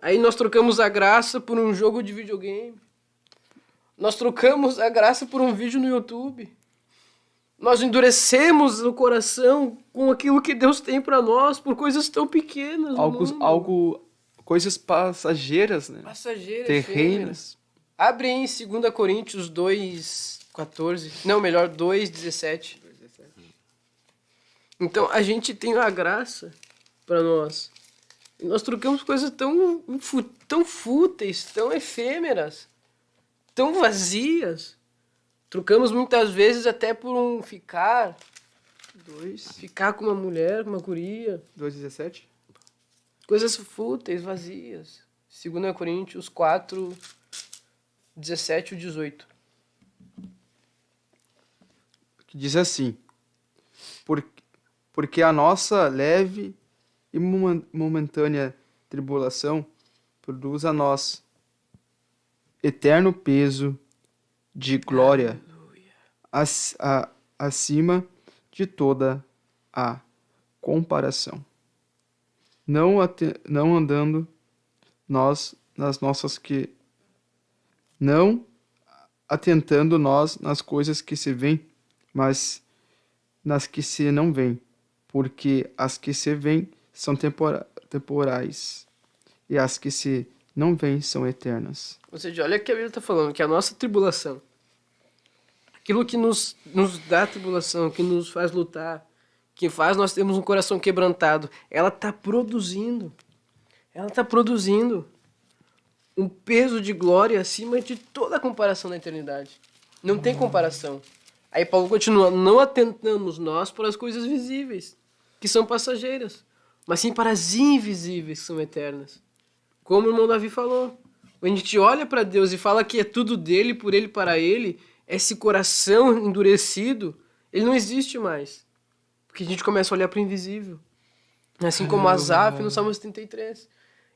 Aí nós trocamos a graça por um jogo de videogame. Nós trocamos a graça por um vídeo no YouTube. Nós endurecemos o coração com aquilo que Deus tem para nós por coisas tão pequenas. Coisas passageiras, né? Passageiras, terrenas. Abre aí em 2 Coríntios 2:14. Não, melhor, 2:17. Então, a gente tem a graça para nós. E nós trocamos coisas tão fúteis, tão efêmeras, tão vazias. Trocamos muitas vezes até por um ficar com uma mulher, com uma guria. 2:17? Coisas fúteis, vazias. 2 Coríntios 4, 17 e 18. Que diz assim: porque a nossa leve e momentânea tribulação produz a nós eterno peso de glória acima de toda a comparação. Não andando nós nas nossas não atentando nós nas coisas que se veem, mas nas que se não veem, porque as que se veem são temporais e as que se não veem são eternas. Ou seja, olha o que a Bíblia está falando, que a nossa tribulação, aquilo que nos dá tribulação, que nos faz lutar, que faz nós termos um coração quebrantado, ela está produzindo um peso de glória acima de toda a comparação da eternidade. Não tem comparação. Aí Paulo continua: não atentamos nós para as coisas visíveis, que são passageiras, mas sim para as invisíveis, que são eternas. Como o irmão Davi falou, quando a gente olha para Deus e fala que é tudo dele, por ele, para ele, esse coração endurecido, ele não existe mais. Porque a gente começa a olhar para o invisível. Assim como Asaf no Salmo 73. Ele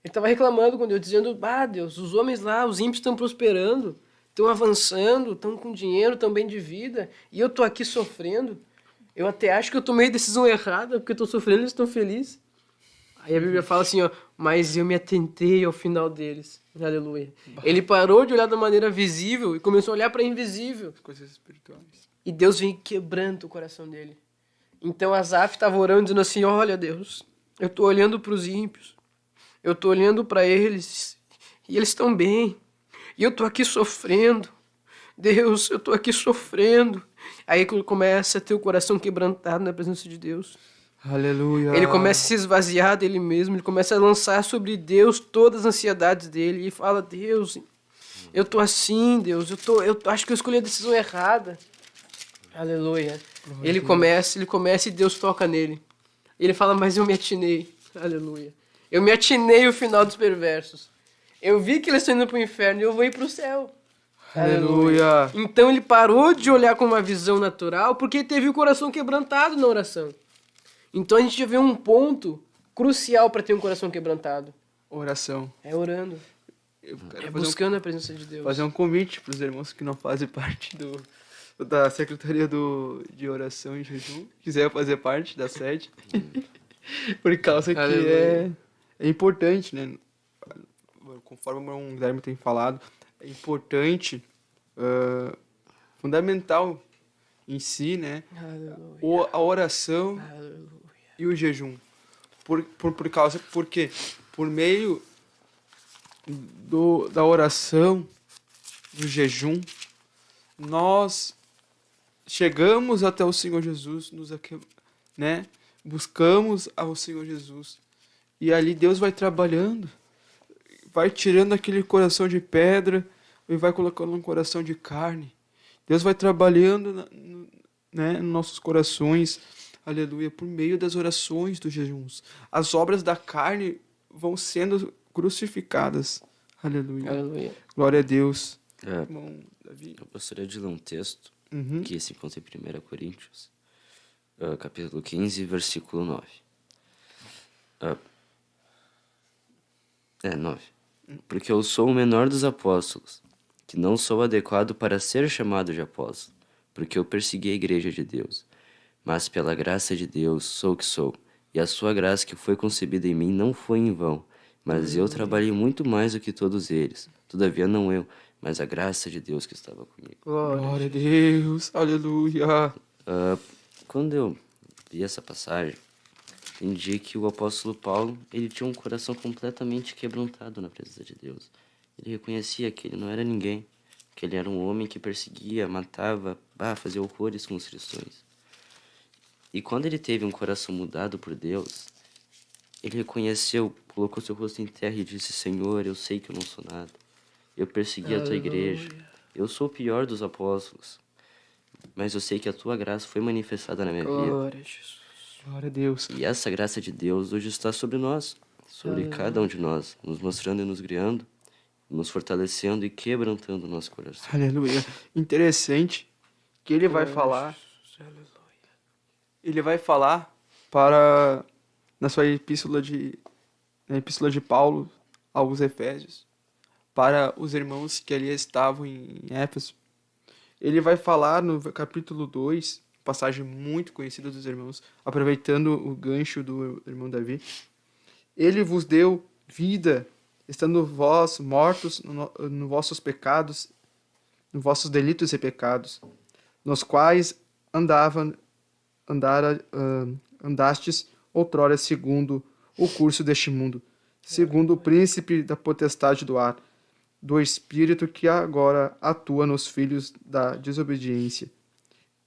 estava reclamando com Deus, dizendo: Deus, os homens lá, os ímpios estão prosperando, estão avançando, estão com dinheiro, estão bem de vida, e eu estou aqui sofrendo. Eu até acho que eu tomei decisão errada, porque eu estou sofrendo e eles estão felizes. Aí a Bíblia fala assim, mas eu me atentei ao final deles. Aleluia. Ele parou de olhar da maneira visível e começou a olhar para a invisível. Coisas espirituais. E Deus vem quebrando o coração dele. Então Asaf estava orando, dizendo assim: olha, Deus, eu estou olhando para os ímpios, eu estou olhando para eles, e eles estão bem, e eu estou aqui sofrendo. Deus, eu estou aqui sofrendo. Aí começa a ter o coração quebrantado na presença de Deus. Aleluia. Ele começa a se esvaziar dele mesmo, ele começa a lançar sobre Deus todas as ansiedades dele, e fala: Deus, eu estou assim, Deus, eu acho que eu escolhi a decisão errada. Aleluia. Ele começa e Deus toca nele. Ele fala: mas eu me atinei. Aleluia. Eu me atinei o final dos perversos. Eu vi que eles estão indo para o inferno e eu vou ir para o céu. Aleluia. Então ele parou de olhar com uma visão natural porque teve o coração quebrantado na oração. Então a gente já vê um ponto crucial para ter um coração quebrantado. Oração. É orando. Buscando a presença de Deus. Fazer um convite para os irmãos que não fazem parte da Secretaria de Oração e Jejum, quiser fazer parte da sede, por causa que é importante, né? Conforme o irmão Guilherme tem falado, é importante, fundamental em si, né? A oração e o jejum. Porque por meio da oração, do jejum, nós chegamos até o Senhor Jesus, né? Buscamos ao Senhor Jesus. E ali Deus vai trabalhando, vai tirando aquele coração de pedra e vai colocando um coração de carne. Deus vai trabalhando, né, nos nossos corações, aleluia, por meio das orações dos jejuns. As obras da carne vão sendo crucificadas. Aleluia. Aleluia. Glória a Deus. Irmão Davi. Eu gostaria de ler um texto que se encontra em 1 Coríntios, capítulo 15, versículo 9. 9. Porque eu sou o menor dos apóstolos, que não sou adequado para ser chamado de apóstolo, porque eu persegui a igreja de Deus. Mas pela graça de Deus sou o que sou, e a sua graça que foi concebida em mim não foi em vão, mas eu trabalhei muito mais do que todos eles. Todavia não eu, mas a graça de Deus que estava comigo. Glória a Deus, aleluia. Quando eu vi essa passagem, entendi que o apóstolo Paulo, ele tinha um coração completamente quebrantado na presença de Deus. Ele reconhecia que ele não era ninguém, que ele era um homem que perseguia, matava, fazia horrores com os cristãos. E quando ele teve um coração mudado por Deus, ele reconheceu, colocou seu rosto em terra e disse: Senhor, eu sei que eu não sou nada. Eu persegui a tua igreja. Eu sou o pior dos apóstolos. Mas eu sei que a tua graça foi manifestada na minha vida. Glória a Jesus. Glória a Deus. E essa graça de Deus hoje está sobre nós, sobre cada um de nós, nos mostrando e nos guiando, nos fortalecendo e quebrantando o nosso coração. Aleluia. Interessante que ele vai falar. Ele vai falar na epístola de Paulo aos Efésios, para os irmãos que ali estavam em Éfeso. Ele vai falar no capítulo 2, passagem muito conhecida dos irmãos, aproveitando o gancho do irmão Davi. Ele vos deu vida, estando vós mortos nos vossos pecados, nos vossos delitos e pecados, nos quais andastes outrora segundo o curso deste mundo, segundo o príncipe da potestade do ar, do espírito que agora atua nos filhos da desobediência,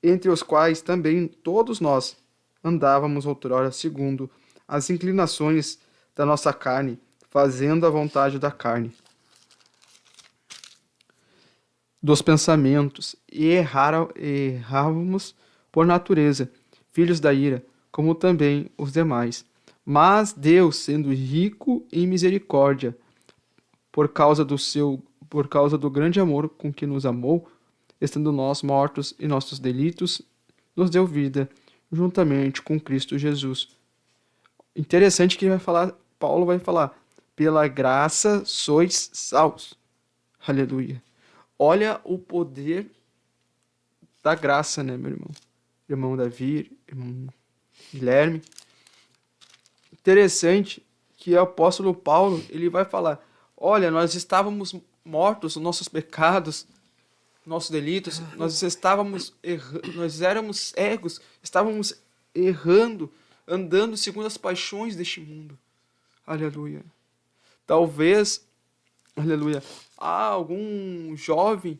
entre os quais também todos nós andávamos outrora segundo as inclinações da nossa carne, fazendo a vontade da carne, dos pensamentos, e errávamos por natureza, filhos da ira, como também os demais. Mas Deus, sendo rico em misericórdia, por causa do grande amor com que nos amou, estando nós mortos em nossos delitos, nos deu vida juntamente com Cristo Jesus. Interessante que Paulo vai falar, pela graça sois salvos. Aleluia. Olha o poder da graça, né, meu irmão? Irmão Davi, irmão Guilherme. Interessante que o apóstolo Paulo, ele vai falar, olha, nós estávamos mortos nos nossos pecados, nossos delitos, nós éramos cegos, estávamos errando, andando segundo as paixões deste mundo. Aleluia. Talvez, aleluia, há algum jovem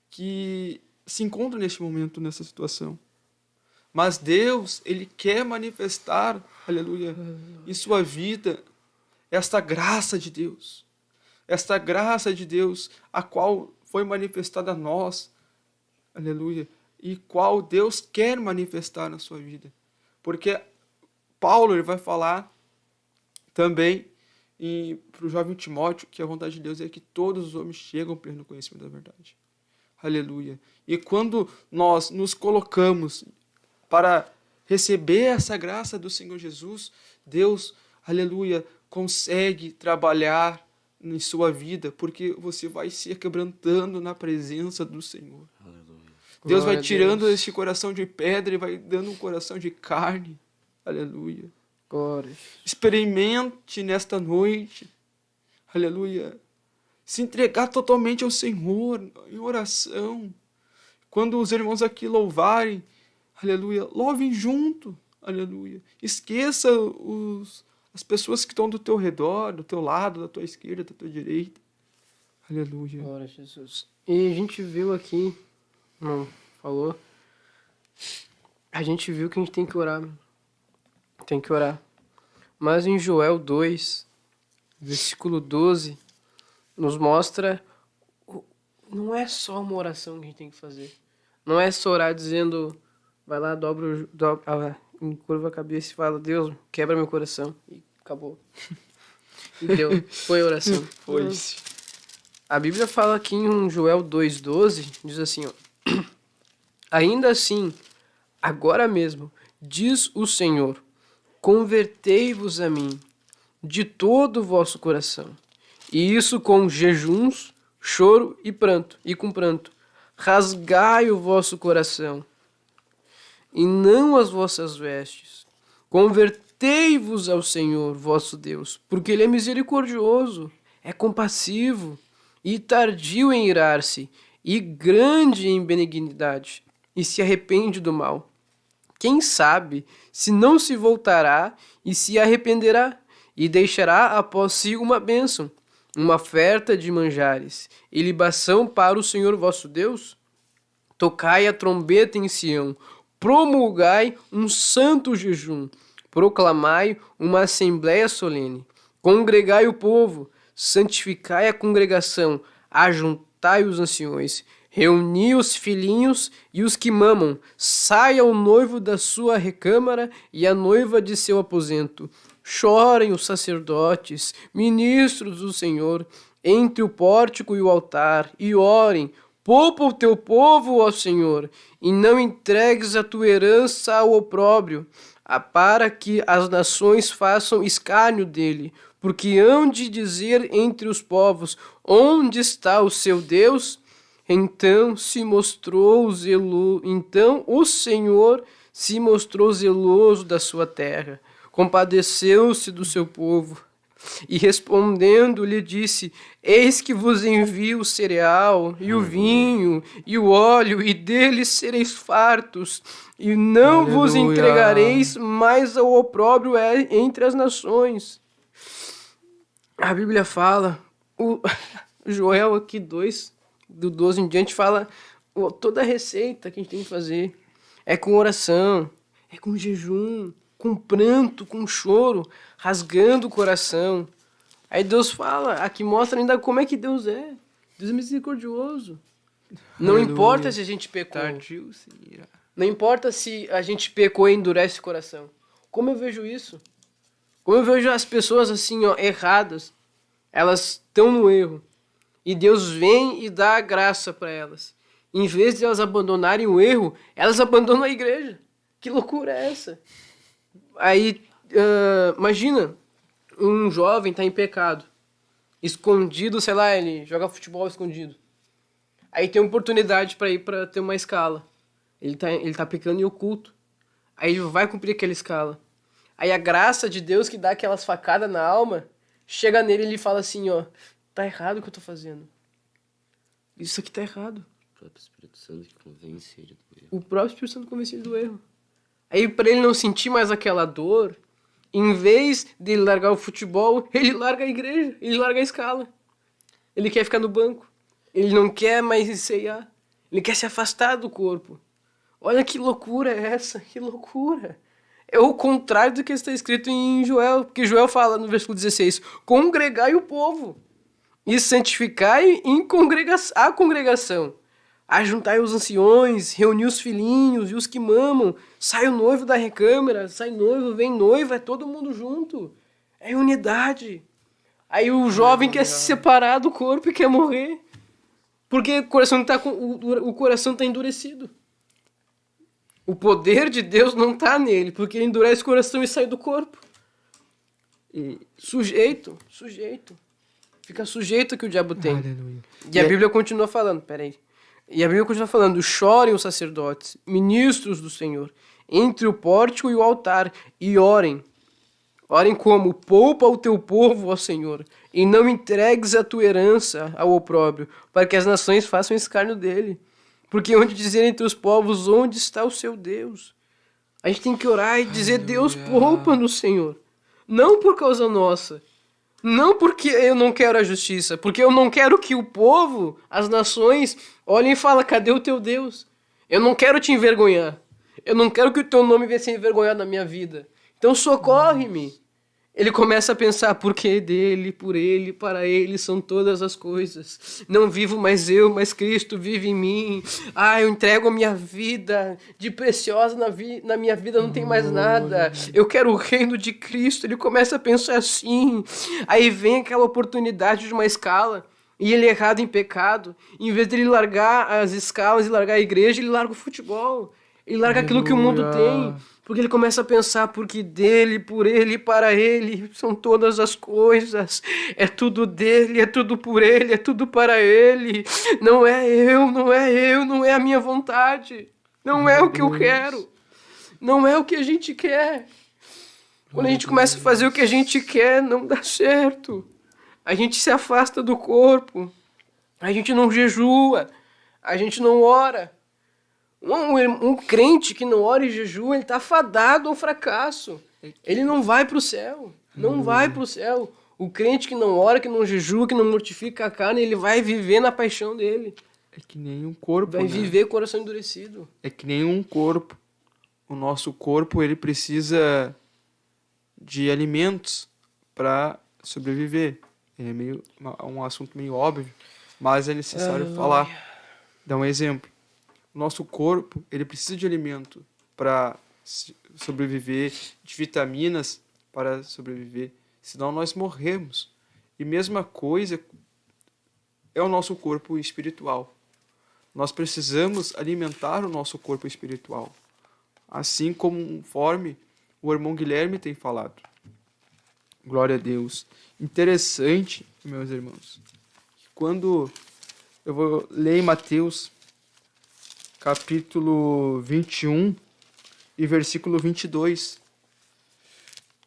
que se encontra neste momento, nessa situação. Mas Deus, Ele quer manifestar, aleluia, em sua vida, esta graça de Deus. Esta graça de Deus, a qual foi manifestada a nós, aleluia, e qual Deus quer manifestar na sua vida. Porque Paulo, ele vai falar também para o jovem Timóteo que a vontade de Deus é que todos os homens chegam ao pleno conhecimento da verdade. Aleluia. E quando nós nos colocamos para receber essa graça do Senhor Jesus, Deus, aleluia, consegue trabalhar em sua vida, porque você vai se quebrantando na presença do Senhor. Aleluia. Deus vai tirando esse coração de pedra e vai dando um coração de carne. Aleluia. Glória. Experimente nesta noite, aleluia, se entregar totalmente ao Senhor em oração. Quando os irmãos aqui louvarem, aleluia, louvem junto, aleluia. Esqueça as pessoas que estão do teu redor, do teu lado, da tua esquerda, da tua direita. Aleluia. Glória a Jesus. E a gente viu aqui, não falou, a gente viu que a gente tem que orar. Tem que orar. Mas em Joel 2, versículo 12, nos mostra, não é só uma oração que a gente tem que fazer. Não é só orar dizendo, vai lá, encurva a cabeça e fala, Deus, quebra meu coração. E acabou. E deu. Foi a oração. Foi-se. A Bíblia fala aqui em Joel 2,12, diz assim, ó, ainda assim, agora mesmo, diz o Senhor, convertei-vos a mim de todo o vosso coração, e isso com jejuns, choro e com pranto. Rasgai o vosso coração, e não as vossas vestes. Convertei-vos ao Senhor, vosso Deus, porque Ele é misericordioso, é compassivo, e tardio em irar-se, e grande em benignidade, e se arrepende do mal. Quem sabe se não se voltará e se arrependerá, e deixará após si uma bênção, uma oferta de manjares, e libação para o Senhor vosso Deus? Tocai a trombeta em Sião, promulgai um santo jejum, proclamai uma assembleia solene, congregai o povo, santificai a congregação, ajuntai os anciões, reuni os filhinhos e os que mamam, saia o noivo da sua recâmara e a noiva de seu aposento. Chorem os sacerdotes, ministros do Senhor, entre o pórtico e o altar, e orem. Poupa o teu povo, ó Senhor, e não entregues a tua herança ao opróbrio, para que as nações façam escárnio dele, porque hão de dizer entre os povos, onde está o seu Deus? Então o Senhor se mostrou zeloso da sua terra, compadeceu-se do seu povo, e respondendo lhe disse: eis que vos envio o cereal, e o vinho, e o óleo, e deles sereis fartos, e não vos entregareis mais ao opróbrio entre as nações. A Bíblia fala, o Joel aqui 2, do 12 em diante, fala toda a receita que a gente tem que fazer. É com oração, é com jejum, com pranto, com choro, rasgando o coração. Aí Deus fala, aqui mostra ainda como é que Deus é. Deus é misericordioso. Não importa se a gente pecou. Não importa se a gente pecou e endurece o coração. Como eu vejo isso? Como eu vejo as pessoas assim, ó, erradas. Elas estão no erro. E Deus vem e dá a graça para elas. Em vez de elas abandonarem o erro, elas abandonam a igreja. Que loucura é essa? Aí, imagina, um jovem tá em pecado, escondido, sei lá, ele joga futebol escondido. Aí tem uma oportunidade para ir para ter uma escala. Ele tá pecando em oculto. Aí ele vai cumprir aquela escala. Aí a graça de Deus que dá aquelas facadas na alma, chega nele e ele fala assim, ó, tá errado o que eu tô fazendo. Isso aqui tá errado. O próprio Espírito Santo que convence ele do erro. O próprio Espírito Santo convence ele do erro. Aí para ele não sentir mais aquela dor, em vez de ele largar o futebol, ele larga a igreja, ele larga a escala. Ele quer ficar no banco. Ele não quer mais enseiar. Ele quer se afastar do corpo. Olha que loucura é essa, que loucura. É o contrário do que está escrito em Joel, porque Joel fala no versículo 16, congregai o povo e santificai a congregação. Ajuntai os anciões, reuni os filhinhos e os que mamam, sai o noivo da recâmara, sai noivo, vem noiva, é todo mundo junto. É unidade. Aí o jovem quer se separar do corpo e quer morrer. Porque o coração está endurecido. O poder de Deus não está nele, porque ele endurece o coração e sai do corpo. E sujeito. Fica sujeito que o diabo tem. Aleluia. E a Bíblia continua falando, E a Bíblia continua falando, chorem os sacerdotes, ministros do Senhor, entre o pórtico e o altar, e orem. Orem como? Poupa o teu povo, ó Senhor, e não entregues a tua herança ao opróbrio, para que as nações façam escárnio dele. Porque onde dizer entre os povos, onde está o seu Deus? A gente tem que orar e dizer, Deus, poupa-nos, Senhor. Não por causa nossa. Não porque eu não quero a justiça, porque eu não quero que o povo, as nações, olhem e falem, cadê o teu Deus? Eu não quero te envergonhar. Eu não quero que o teu nome venha ser envergonhado na minha vida. Então socorre-me. Ele começa a pensar, porque dele, por ele, para ele são todas as coisas. Não vivo mais eu, mas Cristo vive em mim. Eu entrego a minha vida de preciosa na minha vida, não tem mais nada. Eu quero o reino de Cristo. Ele começa a pensar assim. Aí vem aquela oportunidade de uma escala. E ele é errado em pecado. Em vez de ele largar as escalas e largar a igreja, ele larga o futebol. Ele larga aquilo que o mundo tem. Porque ele começa a pensar, porque dele, por ele e para ele são todas as coisas. É tudo dele, é tudo por ele, é tudo para ele. Não é eu, não é a minha vontade. Não é o que eu quero. Não é o que a gente quer. Quando a gente começa a fazer o que a gente quer, não dá certo. A gente se afasta do corpo. A gente não jejua. A gente não ora. Um crente que não ora e jejua, ele está fadado ao fracasso. Ele não vai para o céu. Não vai para o céu. O crente que não ora, que não jejua, que não mortifica a carne, ele vai viver na paixão dele. É que nem um corpo, Vai né? viver com o coração endurecido. É que nem um corpo. O nosso corpo, ele precisa de alimentos para sobreviver. É um assunto meio óbvio, mas é necessário falar. Dar um exemplo. O nosso corpo, ele precisa de alimento para sobreviver, de vitaminas para sobreviver, senão nós morremos. E mesma coisa é o nosso corpo espiritual. Nós precisamos alimentar o nosso corpo espiritual, assim conforme o irmão Guilherme tem falado. Glória a Deus. Interessante, meus irmãos, que quando eu vou ler em Mateus, capítulo 21 e versículo 22,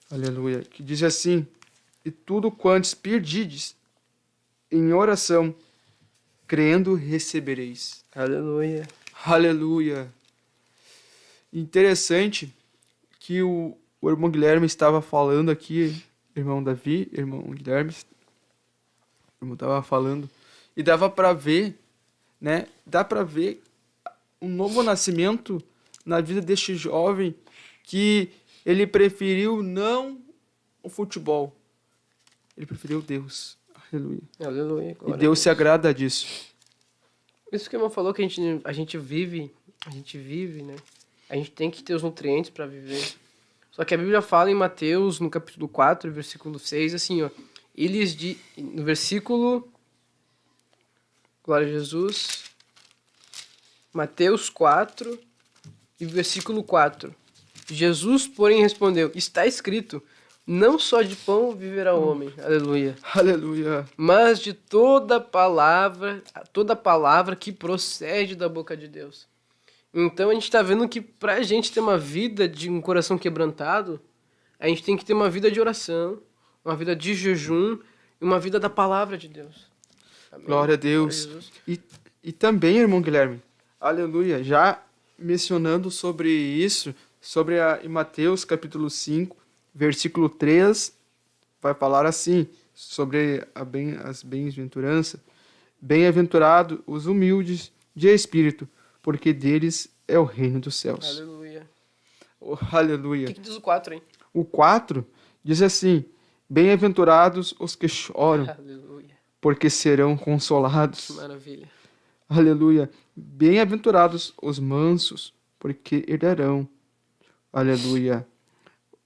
aleluia, que diz assim: e tudo quantos pedirdes em oração, crendo, recebereis. Aleluia. Aleluia. Interessante que o irmão Guilherme estava falando aqui, irmão Davi, irmão Guilherme, o irmão estava falando, e dava para ver, né? Dá para ver um novo nascimento na vida deste jovem, que ele preferiu não o futebol, ele preferiu Deus. Aleluia. Aleluia. E Deus se agrada disso. Isso que o irmão falou, que a gente vive, né? A gente tem que ter os nutrientes para viver. Só que a Bíblia fala em Mateus, no capítulo 4, versículo 6, assim, ó. No versículo... Glória a Jesus. Mateus 4 e versículo 4. Jesus, porém, respondeu: está escrito, não só de pão viverá o homem. Aleluia. Aleluia. Mas de toda palavra que procede da boca de Deus. Então a gente está vendo que pra gente ter uma vida de um coração quebrantado, a gente tem que ter uma vida de oração, uma vida de jejum e uma vida da palavra de Deus. Amém. Glória a Deus. E também, irmão Guilherme, aleluia, já mencionando sobre isso, em Mateus capítulo 5, versículo 3, vai falar assim, sobre as bem-aventuranças. Bem-aventurados os humildes de espírito, porque deles é o reino dos céus. Aleluia. Oh, aleluia. O que diz o 4, hein? O 4 diz assim: bem-aventurados os que choram, Aleluia. porque serão consolados. Maravilha. Aleluia. Bem-aventurados os mansos, porque herdarão, aleluia,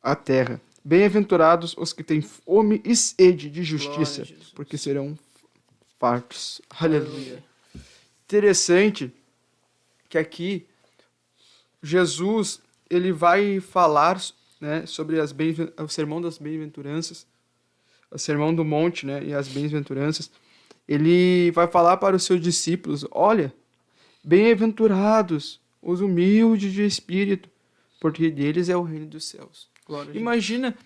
a terra. Bem-aventurados os que têm fome e sede de justiça, porque serão fartos. Aleluia. Interessante que aqui Jesus, ele vai falar, né, sobre o sermão das bem-aventuranças, o sermão do monte, né, e as bem-aventuranças. Ele vai falar para os seus discípulos: olha, bem-aventurados os humildes de espírito, porque deles é o reino dos céus. Imagina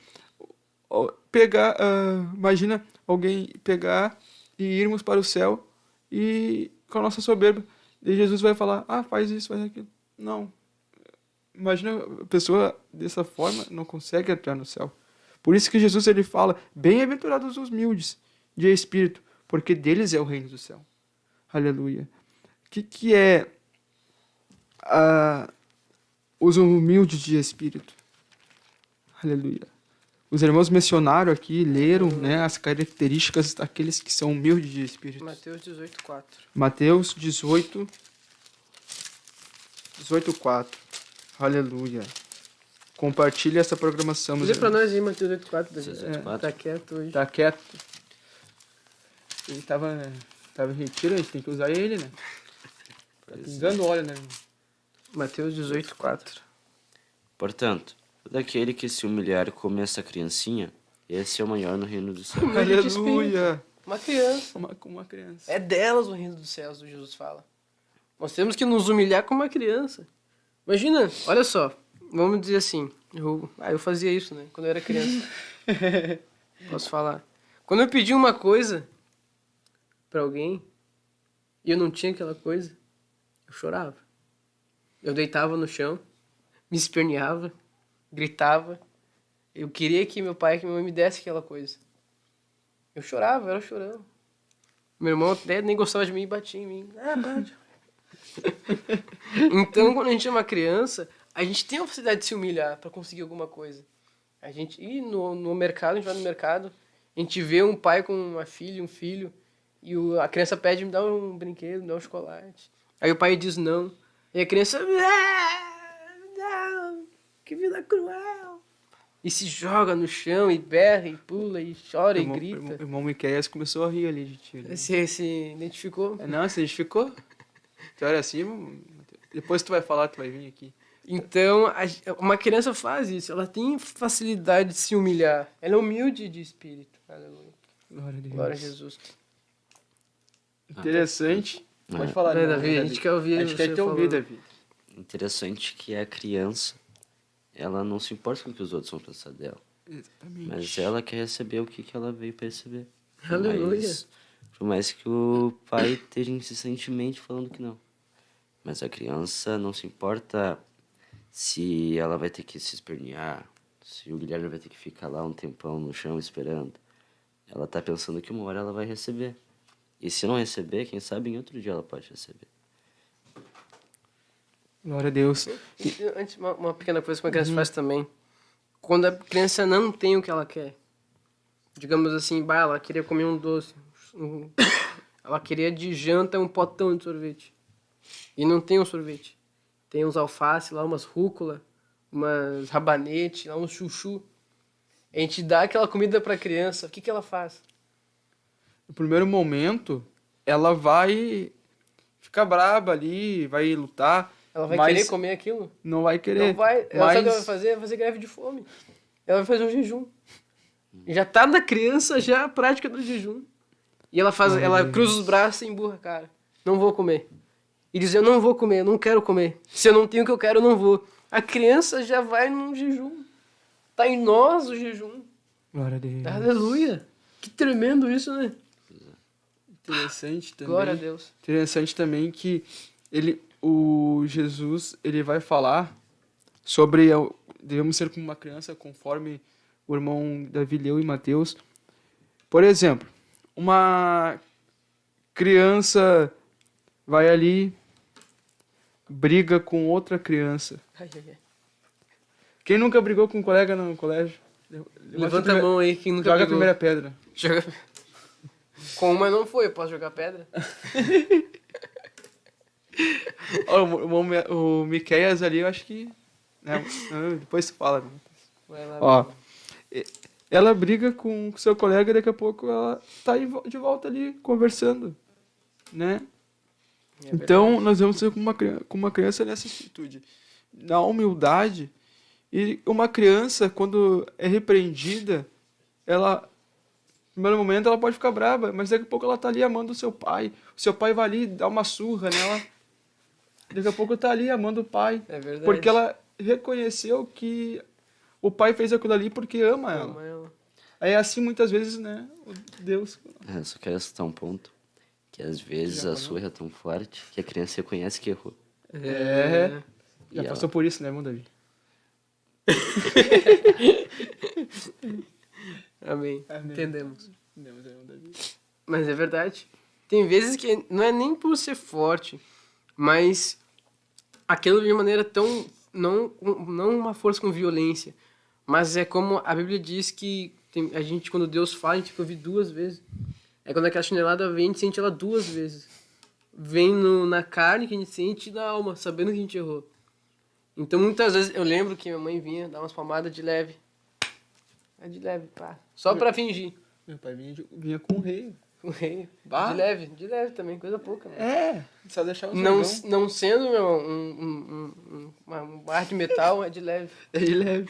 imagina alguém pegar e irmos para o céu e com a nossa soberba, e Jesus vai falar: faz isso, faz aquilo. Não. Imagina a pessoa dessa forma não consegue entrar no céu. Por isso que Jesus, ele fala: bem-aventurados os humildes de espírito, porque deles é o reino do céu. Aleluia. O que é os humildes de espírito? Aleluia. Os irmãos mencionaram aqui, leram, né, as características daqueles que são humildes de espírito. Mateus 18:4. Mateus 18:4. Aleluia. Compartilhe essa programação. Lê pra nós aí, Mateus 18:4. Tá quieto hoje. Tá quieto. Ele tava em retiro, a gente tem que usar ele, né? Tá pingando óleo, né? Mateus 18:4. Portanto, todo aquele que se humilhar como essa criancinha, esse é o maior no reino dos céus. Aleluia. Uma criança. Como uma criança. É delas o reino dos céus, Jesus fala. Nós temos que nos humilhar como uma criança. Imagina, olha só. Vamos dizer assim. Eu fazia isso, né? Quando eu era criança. Posso falar. Quando eu pedi uma coisa pra alguém e eu não tinha aquela coisa, eu chorava. Eu deitava no chão, me esperneava, gritava. Eu queria que meu pai e que minha mãe me dessem aquela coisa. Eu chorava, eu era chorando. Meu irmão até nem gostava de mim e batia em mim. Ah, bate. Então, quando a gente é uma criança, a gente tem a facilidade de se humilhar para conseguir alguma coisa. A gente ir no mercado, a gente vai no mercado, a gente vê um pai com uma filha, um filho, e a criança pede, me dá um brinquedo, me dá um chocolate. Aí o pai diz não. E a criança, não, que vida cruel. E se joga no chão, e berra, e pula, e chora, e grita. O irmão Miqueias começou a rir ali de ti. Né? Você se identificou? Não, você identificou? Tu olha assim, depois tu vai falar, tu vai vir aqui. Então, uma criança faz isso. Ela tem facilidade de se humilhar. Ela é humilde de espírito. Aleluia. Glória a Deus. Glória a Jesus. Interessante. Pode É. falar, Daí, né, Davi, a gente quer ouvir A gente você quer te ouvir, falando. Davi. Interessante que a criança, ela não se importa com o que os outros vão pensar dela. Exatamente. Mas ela quer receber o que ela veio para receber. Aleluia. Por mais que o pai esteja insistentemente falando que não. Mas a criança não se importa se ela vai ter que se espernear, se o Guilherme vai ter que ficar lá um tempão no chão esperando. Ela tá pensando que uma hora ela vai receber. E se não receber, quem sabe em outro dia ela pode receber. Glória a Deus. E, antes, uma pequena coisa que uma criança faz também. Quando a criança não tem o que ela quer. Digamos assim, ela queria comer um doce. Ela queria de janta um potão de sorvete. E não tem um sorvete. Tem uns alface lá, umas rúcula, umas rabanete, lá uns chuchu. A gente dá aquela comida pra criança, o que ela faz? No primeiro momento, ela vai ficar braba ali, vai lutar. Ela vai mas querer comer aquilo? Não vai querer. Não vai. Ela sabe o que ela vai Mas fazer? Vai fazer greve de fome. Ela vai fazer um jejum. Já tá na criança já a prática do jejum. E ela faz, ela cruza os braços e emburra, cara. Não vou comer. E diz, eu não vou comer, eu não quero comer. Se eu não tenho o que eu quero, eu não vou. A criança já vai num jejum. Tá em nós o jejum. Glória a Deus. Aleluia. Que tremendo isso, né? Interessante também. Glória a Deus. Interessante também que o Jesus, ele vai falar sobre devemos ser como uma criança, conforme o irmão Davi leu em Mateus. Por exemplo, uma criança vai ali, briga com outra criança. Ai, ai, ai. Quem nunca brigou com um colega no colégio? Levanta a mão aí, quem nunca Joga a brigou. primeira pedra. Joga... Com uma não foi, eu posso jogar pedra? Ó, o Miqueias ali, eu acho que... né, depois tu fala. Né? Vai lá. Ó, ela briga com seu colega e daqui a pouco ela tá de volta ali, conversando. Né? É Então, nós vamos ser como uma criança nessa atitude. Na humildade. E uma criança, quando é repreendida, ela... No primeiro momento ela pode ficar brava, mas daqui a pouco ela tá ali amando o seu pai. O seu pai vai ali dar uma surra nela. Daqui a pouco tá ali amando o pai. É verdade. Porque ela reconheceu que o pai fez aquilo ali porque ama ela. Ama ela. Aí é assim muitas vezes, né? O Deus... Eu só quero citar um ponto. Que às vezes a surra é tão forte que a criança reconhece que errou. É. Já E passou por isso, né, irmão Davi? Amém. Amém. Entendemos. Entendemos, irmão Davi. Mas é verdade. Tem vezes que não é nem por ser forte, mas aquilo de maneira tão... Não uma força com violência, mas é como a Bíblia diz que a gente, quando Deus fala, a gente tem que ouvir 2 vezes. É quando aquela chinelada vem, a gente sente ela 2 vezes. Vem na carne que a gente sente e na alma, sabendo que a gente errou. Então, muitas vezes, eu lembro que minha mãe vinha dar umas palmadas de leve. É de leve, pá. Só pra fingir. Meu pai vinha com o rei. Com rei. Bah. De leve também, coisa pouca. Né? É, só deixar o Não, sermão. não sendo, meu irmão, um bar de metal, é de leve. É de leve.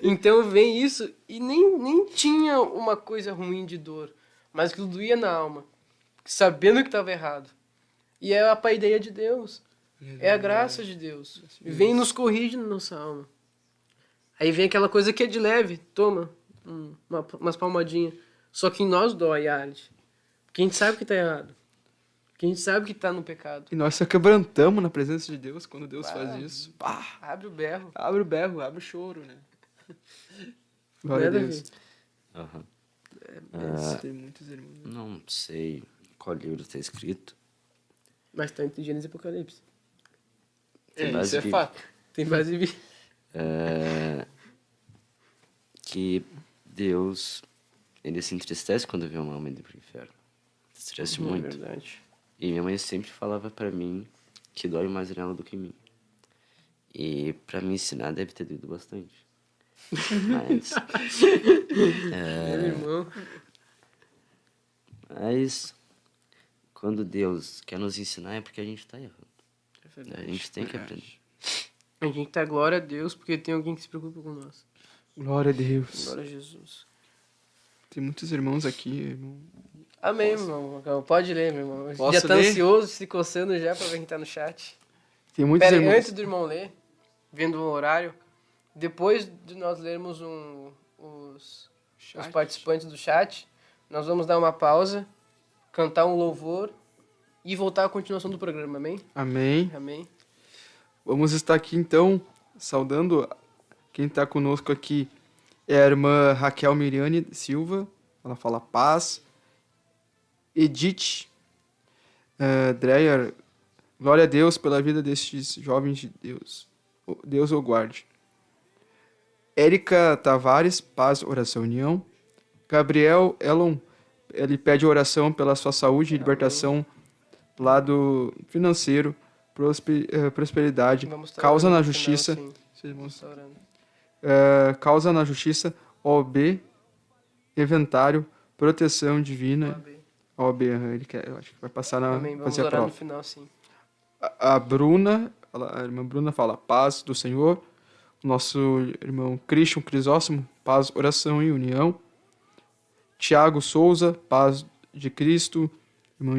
Então vem isso, e nem tinha uma coisa ruim de dor, mas que doía na alma, sabendo que estava errado. E é a paideia de Deus, é a graça de Deus. Vem e nos corrige na nossa alma. Aí vem aquela coisa que é de leve, toma, umas palmadinhas. Só que em nós dói, Alex. Porque a gente sabe que tá errado. Porque a gente sabe que tá no pecado. E nós se quebrantamos na presença de Deus quando Deus faz isso. Abre o berro. Abre o berro, abre o choro, né? Glória a Nada Deus. Aham. Tem muitos irmãos. Não sei qual livro está escrito. Mas tá entre Gênesis e Apocalipse. Tem base Isso é bíblica. fato. Tem base bíblica. Que Deus, ele se entristece quando vê uma alma indo pro inferno. Se entristece muito. É verdade. E minha mãe sempre falava pra mim que dói mais nela do que em mim. E pra me ensinar deve ter doído bastante. Mas... Meu irmão. Mas... Quando Deus quer nos ensinar é porque a gente tá errando. É verdade. A gente tem que aprender. A gente tá glória a Deus porque tem alguém que se preocupa com nós. Glória a Deus. Glória a Jesus. Tem muitos irmãos aqui, irmão. Amém, meu irmão. Pode ler, meu irmão. Posso Já tá ler? ansioso, se coçando já pra ver quem tá no chat. Tem muitos Pera, irmãos. antes do irmão ler, vendo o horário, depois de nós lermos os participantes do chat, nós vamos dar uma pausa, cantar um louvor e voltar à continuação do programa, amém? Amém. Amém. Vamos estar aqui então, saudando quem está conosco aqui. É a irmã Raquel Miriane Silva, ela fala paz. Edith Dreyer, glória a Deus pela vida destes jovens de Deus. Deus o guarde. Érica Tavares, paz, oração, união. Gabriel Elon, ele pede oração pela sua saúde e libertação do lado financeiro, prosperidade, Vamos estar causa orando na no final, justiça. sim. Vocês vão- Vamos estar orando. causa na justiça, OB, inventário, proteção divina. Amém. OB, ele quer, eu acho que vai passar na Amém. Vamos fazer a orar no prova. final, sim. A Bruna, a irmã Bruna fala paz do Senhor. O nosso irmão Christian Crisóstomo, paz, oração e união. Tiago Souza, paz de Cristo. Irmão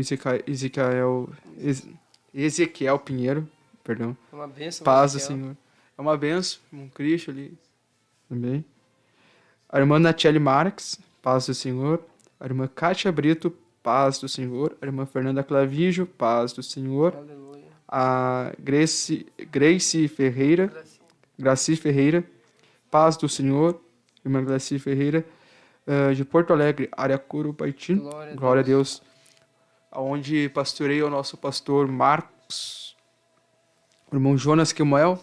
Ezequiel Pinheiro, perdão. Uma bênção. Paz do Raquel. Senhor. É uma benção, um Cristo ali também. A irmã Natiele Marques, paz do Senhor. A irmã Kátia Brito, paz do Senhor. A irmã Fernanda Clavijo, paz do Senhor. Aleluia. A Grace Ferreira, Gracinha. Graci Ferreira, paz do Senhor. Irmã Graci Ferreira, de Porto Alegre, Aracuru, Paiti. Glória a Deus. Onde pastoreia o nosso pastor Marcos, o irmão Jonas Kemuel,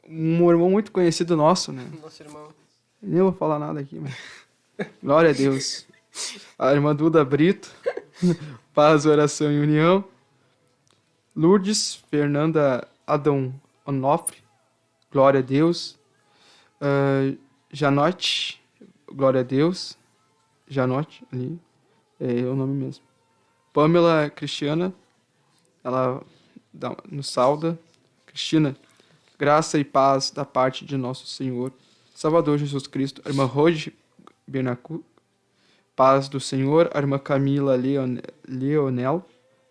um irmão muito conhecido nosso, né? Nosso irmão. Nem vou falar nada aqui, mas... Glória a Deus. A irmã Duda Brito, paz, oração e união. Lourdes Fernanda Adão Onofre, glória a Deus. Janote, glória a Deus. Janote, ali, é o nome mesmo. Pamela Cristiana, ela nos sauda. Cristina, graça e paz da parte de nosso Senhor, Salvador Jesus Cristo. A irmã Rose Bernacu, paz do Senhor. A irmã Camila Leonel,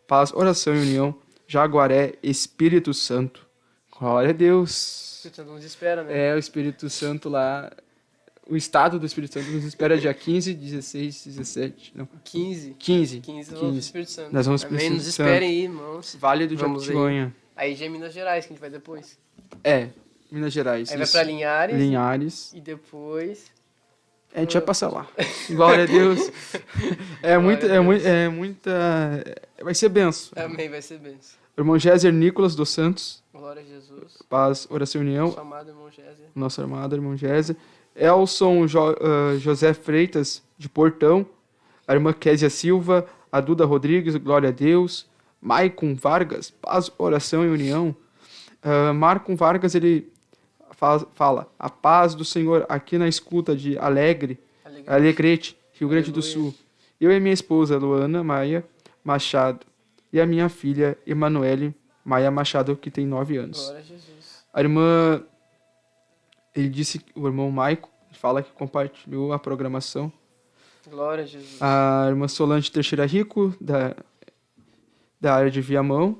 paz, oração e união. Jaguaré, Espírito Santo. Glória a Deus. O Espírito Santo nos espera, né? É, o Espírito Santo lá, o estado do Espírito Santo nos espera dia 15, 16, 17, não, 15. 15. 15 nós vamos pro Espírito Santo. Nós vamos pro Amém. Espírito Nos Santo. esperem aí, irmãos. Vale do Vamos Jequitinhonha. Aí já é Minas Gerais, que a gente vai depois. É, Minas Gerais. Aí vai isso. pra Linhares. Linhares. E depois... A gente vai passar lá. Glória a Deus. Vai ser benção. Amém, vai ser benção. Irmão Géser Nicolas dos Santos, Glória a Jesus. paz, oração e união. Nosso amado irmão Géser. Nosso amado irmão Géser. Elson José Freitas, de Portão. A irmã Késia Silva. A Duda Rodrigues, glória a Deus. Maicon Vargas, paz, oração e união. Marcon Vargas, ele fala, a paz do Senhor aqui na escuta de Alegrete, Rio Grande do Sul. Eu e minha esposa, Luana Maia Machado, e a minha filha, Emanuele Maia Machado, que tem 9 anos. Glória a Jesus. A irmã, ele disse, o irmão Maico, fala que compartilhou a programação. Glória a Jesus. A irmã Solange Teixeira Rico, da área de Viamão.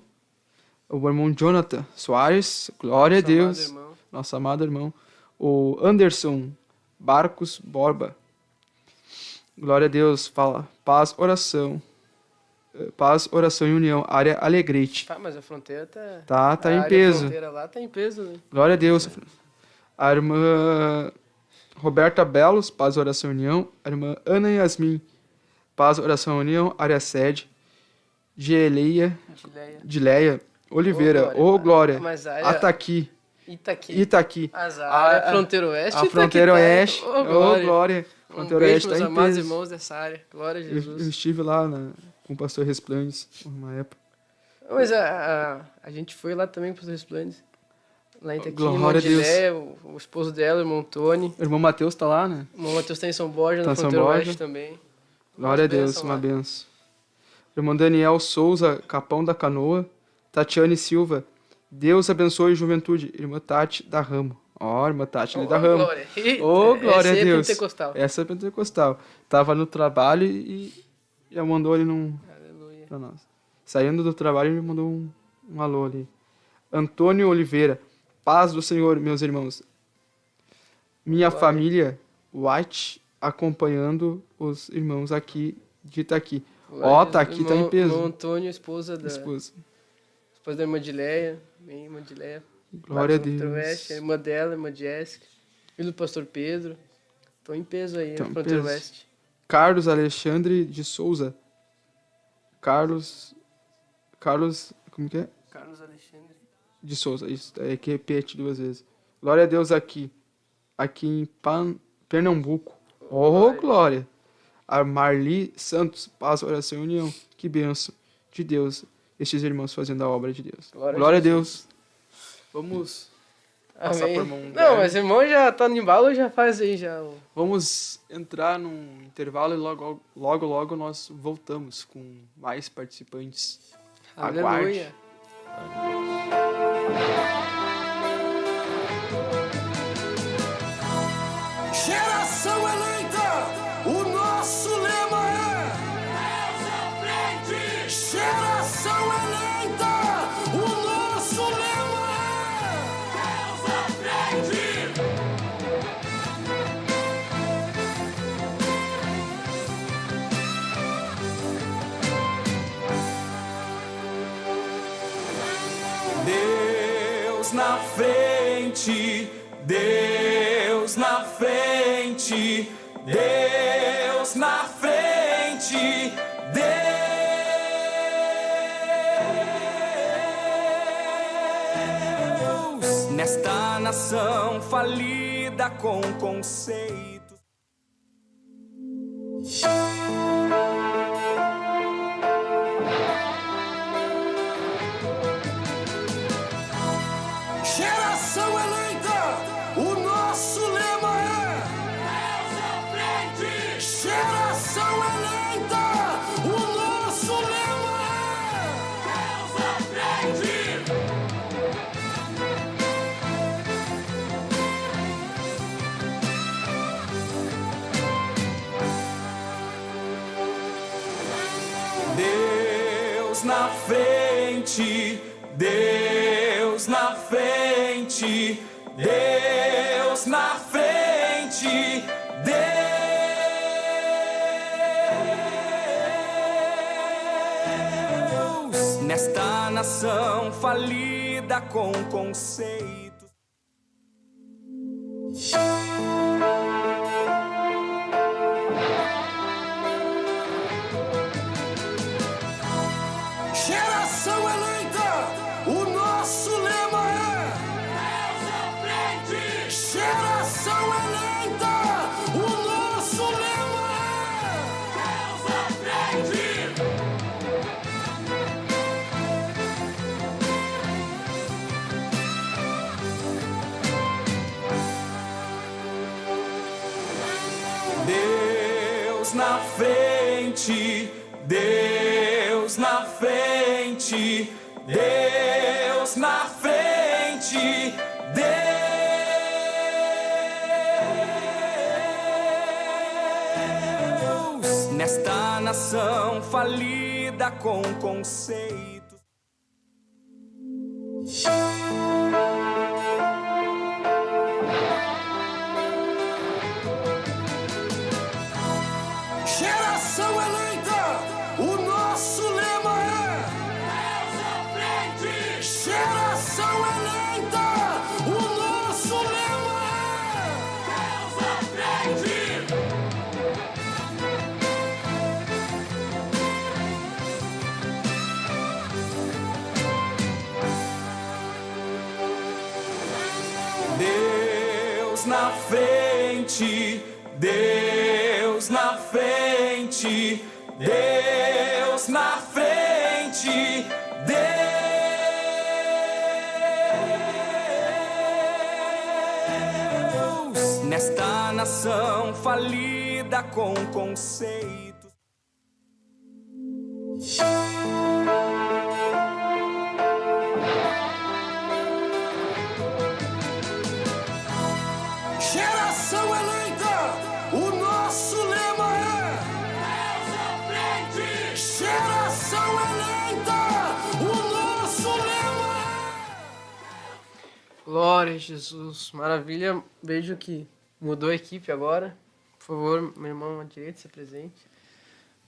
O irmão Jonathan Soares, glória a Deus. Nosso amado irmão. Nosso amado irmão. O Anderson Barcos Borba. Glória a Deus. Fala paz, oração paz, oração e união. Área Alegrete. Tá, mas a fronteira tá... Tá a em área peso. fronteira lá tá em peso, né? Glória a Deus. A irmã Roberta Belos, paz, oração e união. A irmã Ana Yasmin, paz, oração e união. Área sede. Geleia, Gileia. Dileia Oliveira. Ô, Glória. Mas a área... Ataqui. Itaqui. Mas A área fronteira oeste. A fronteira oeste. Ô, Ô, Glória. Glória. Um Fronteira beijo, oeste meus tá em amados peso. irmãos dessa área. Glória a Eu Jesus. estive lá com o pastor Resplandes, uma época. Mas a gente foi lá também para os Resplandes. Lá em Itaqui, Glória a Deus. Gilé, o esposo dela, o irmão Tony. O irmão Mateus tá lá, né? O irmão Matheus está em São Borja, Tá na em São fronteira Borja. oeste também. Glória a Umas Deus, bênçãos uma lá. benção. Irmão Daniel Souza, Capão da Canoa. Tatiane Silva, Deus abençoe a juventude. Irmã Tati da Ramo. Ó, irmã Tati ali da Ramo. Glória. Ô, glória Essa a é Deus. pentecostal. Essa é pentecostal. Tava no trabalho e já mandou ali Aleluia. pra nós. Saindo do trabalho, ele mandou um alô ali. Antônio Oliveira, paz do Senhor, meus irmãos. Minha Glória. família, White, acompanhando os irmãos aqui de Itaqui. Glória Ó, a tá Jesus. aqui, tá em Irmão peso. Antônio, esposa da Esposa. irmã Dileia. Bem, irmã Dileia. Glória a Lá do Fronteira Deus. Oeste, a irmã dela, a irmã Jéssica. Filho do pastor Pedro. Estão em peso aí, Tão na em fronteira peso. oeste. Carlos Alexandre de Souza. Carlos, como que é? Carlos Alexandre. De Souza, isso, é que repete 2 vezes. Glória a Deus aqui em Pernambuco. Oh, glória! A Marli Santos, paz, oração e união. Que benção de Deus, estes irmãos fazendo a obra de Deus. Glória a Deus. Vamos passar Amém. por irmão Não, Guilherme. mas o irmão já tá no embalo, já faz aí já. Vamos entrar num intervalo e logo nós voltamos com mais participantes. Aguarde. Aleluia. Geração eleita, o nosso lema é Deus à frente. Geração eleita, o nosso lema é Deus à frente. Deus na frente, Deus na frente, Deus na frente, Deus nesta nação falida com conceitos. Geração eleita, o nosso lema é Deus à frente. Geração eleita, o nosso lema é Deus à frente. Deus na frente, Deus na frente, Deus na frente, Deus nesta nação falida com conceitos. Geração eleita, o nosso lema é Deus à frente. Geração eleita, o nosso lema é Deus à frente. Deus na frente, Deus na frente, Deus na frente, Deus nesta nação falida com conceitos. Geração eleita, o nosso lema Deus na frente, Deus na frente, Deus na frente, Deus nesta nação falida com conceitos. Geração eleita, o nosso lema é Deus à frente. Geração eleita, o nosso lema é. Glória a Jesus, maravilha. Vejo que mudou a equipe agora. Por favor, meu irmão à direita, se presente.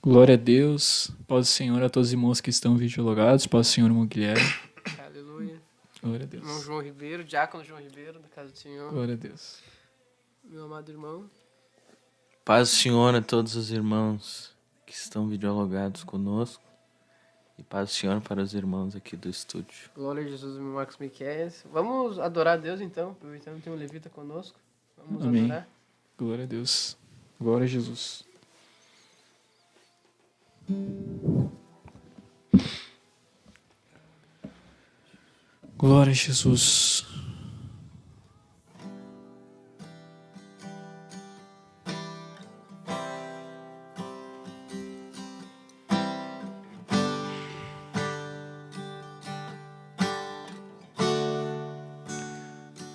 Glória a Deus, paz do Senhor a todos os irmãos que estão videologados, paz do Senhor, irmão Guilherme. Aleluia. Glória a Deus. Irmão João Ribeiro, diácono João Ribeiro, da casa do Senhor. Glória a Deus. Meu amado irmão. Paz do Senhor a todos os irmãos que estão videologados conosco. E paz do Senhor para os irmãos aqui do estúdio. Glória a Jesus, meu Marcos Miqueias. Vamos adorar a Deus então, aproveitando que tem um levita conosco. Vamos Amém. adorar. Glória a Deus. Glória a Jesus. Glória a Jesus.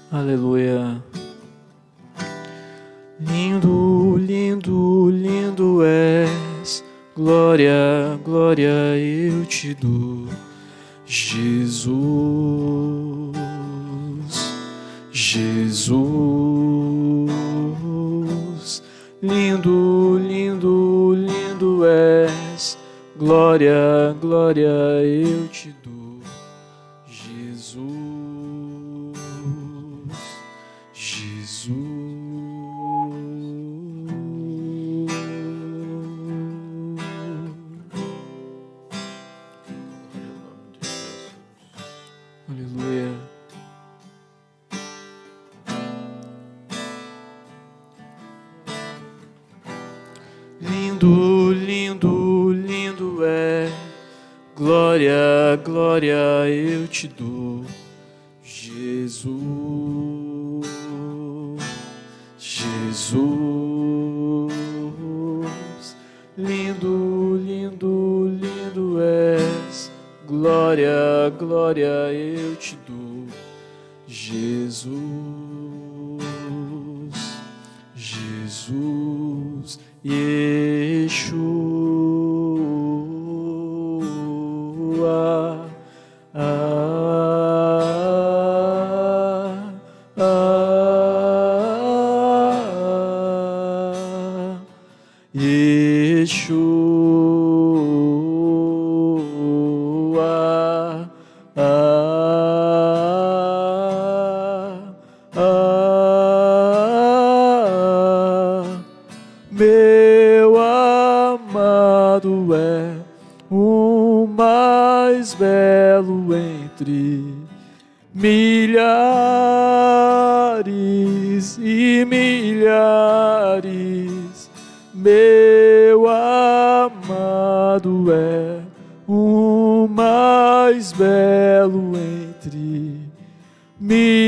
Aleluia. Lindo, lindo, lindo és, glória, glória eu te dou, Jesus, Jesus. Lindo, lindo, lindo és, glória, glória eu te dou, Jesus, Jesus. Aleluia. Lindo, lindo, lindo é, glória, glória eu te dou, Jesus, Jesus. Lindo, lindo, lindo és, glória, glória eu te dou, Jesus, Jesus. Yeshua, Yeshua, meu amado é o mais belo entre milhares e milhares. Meu amado é o mais belo entre milhares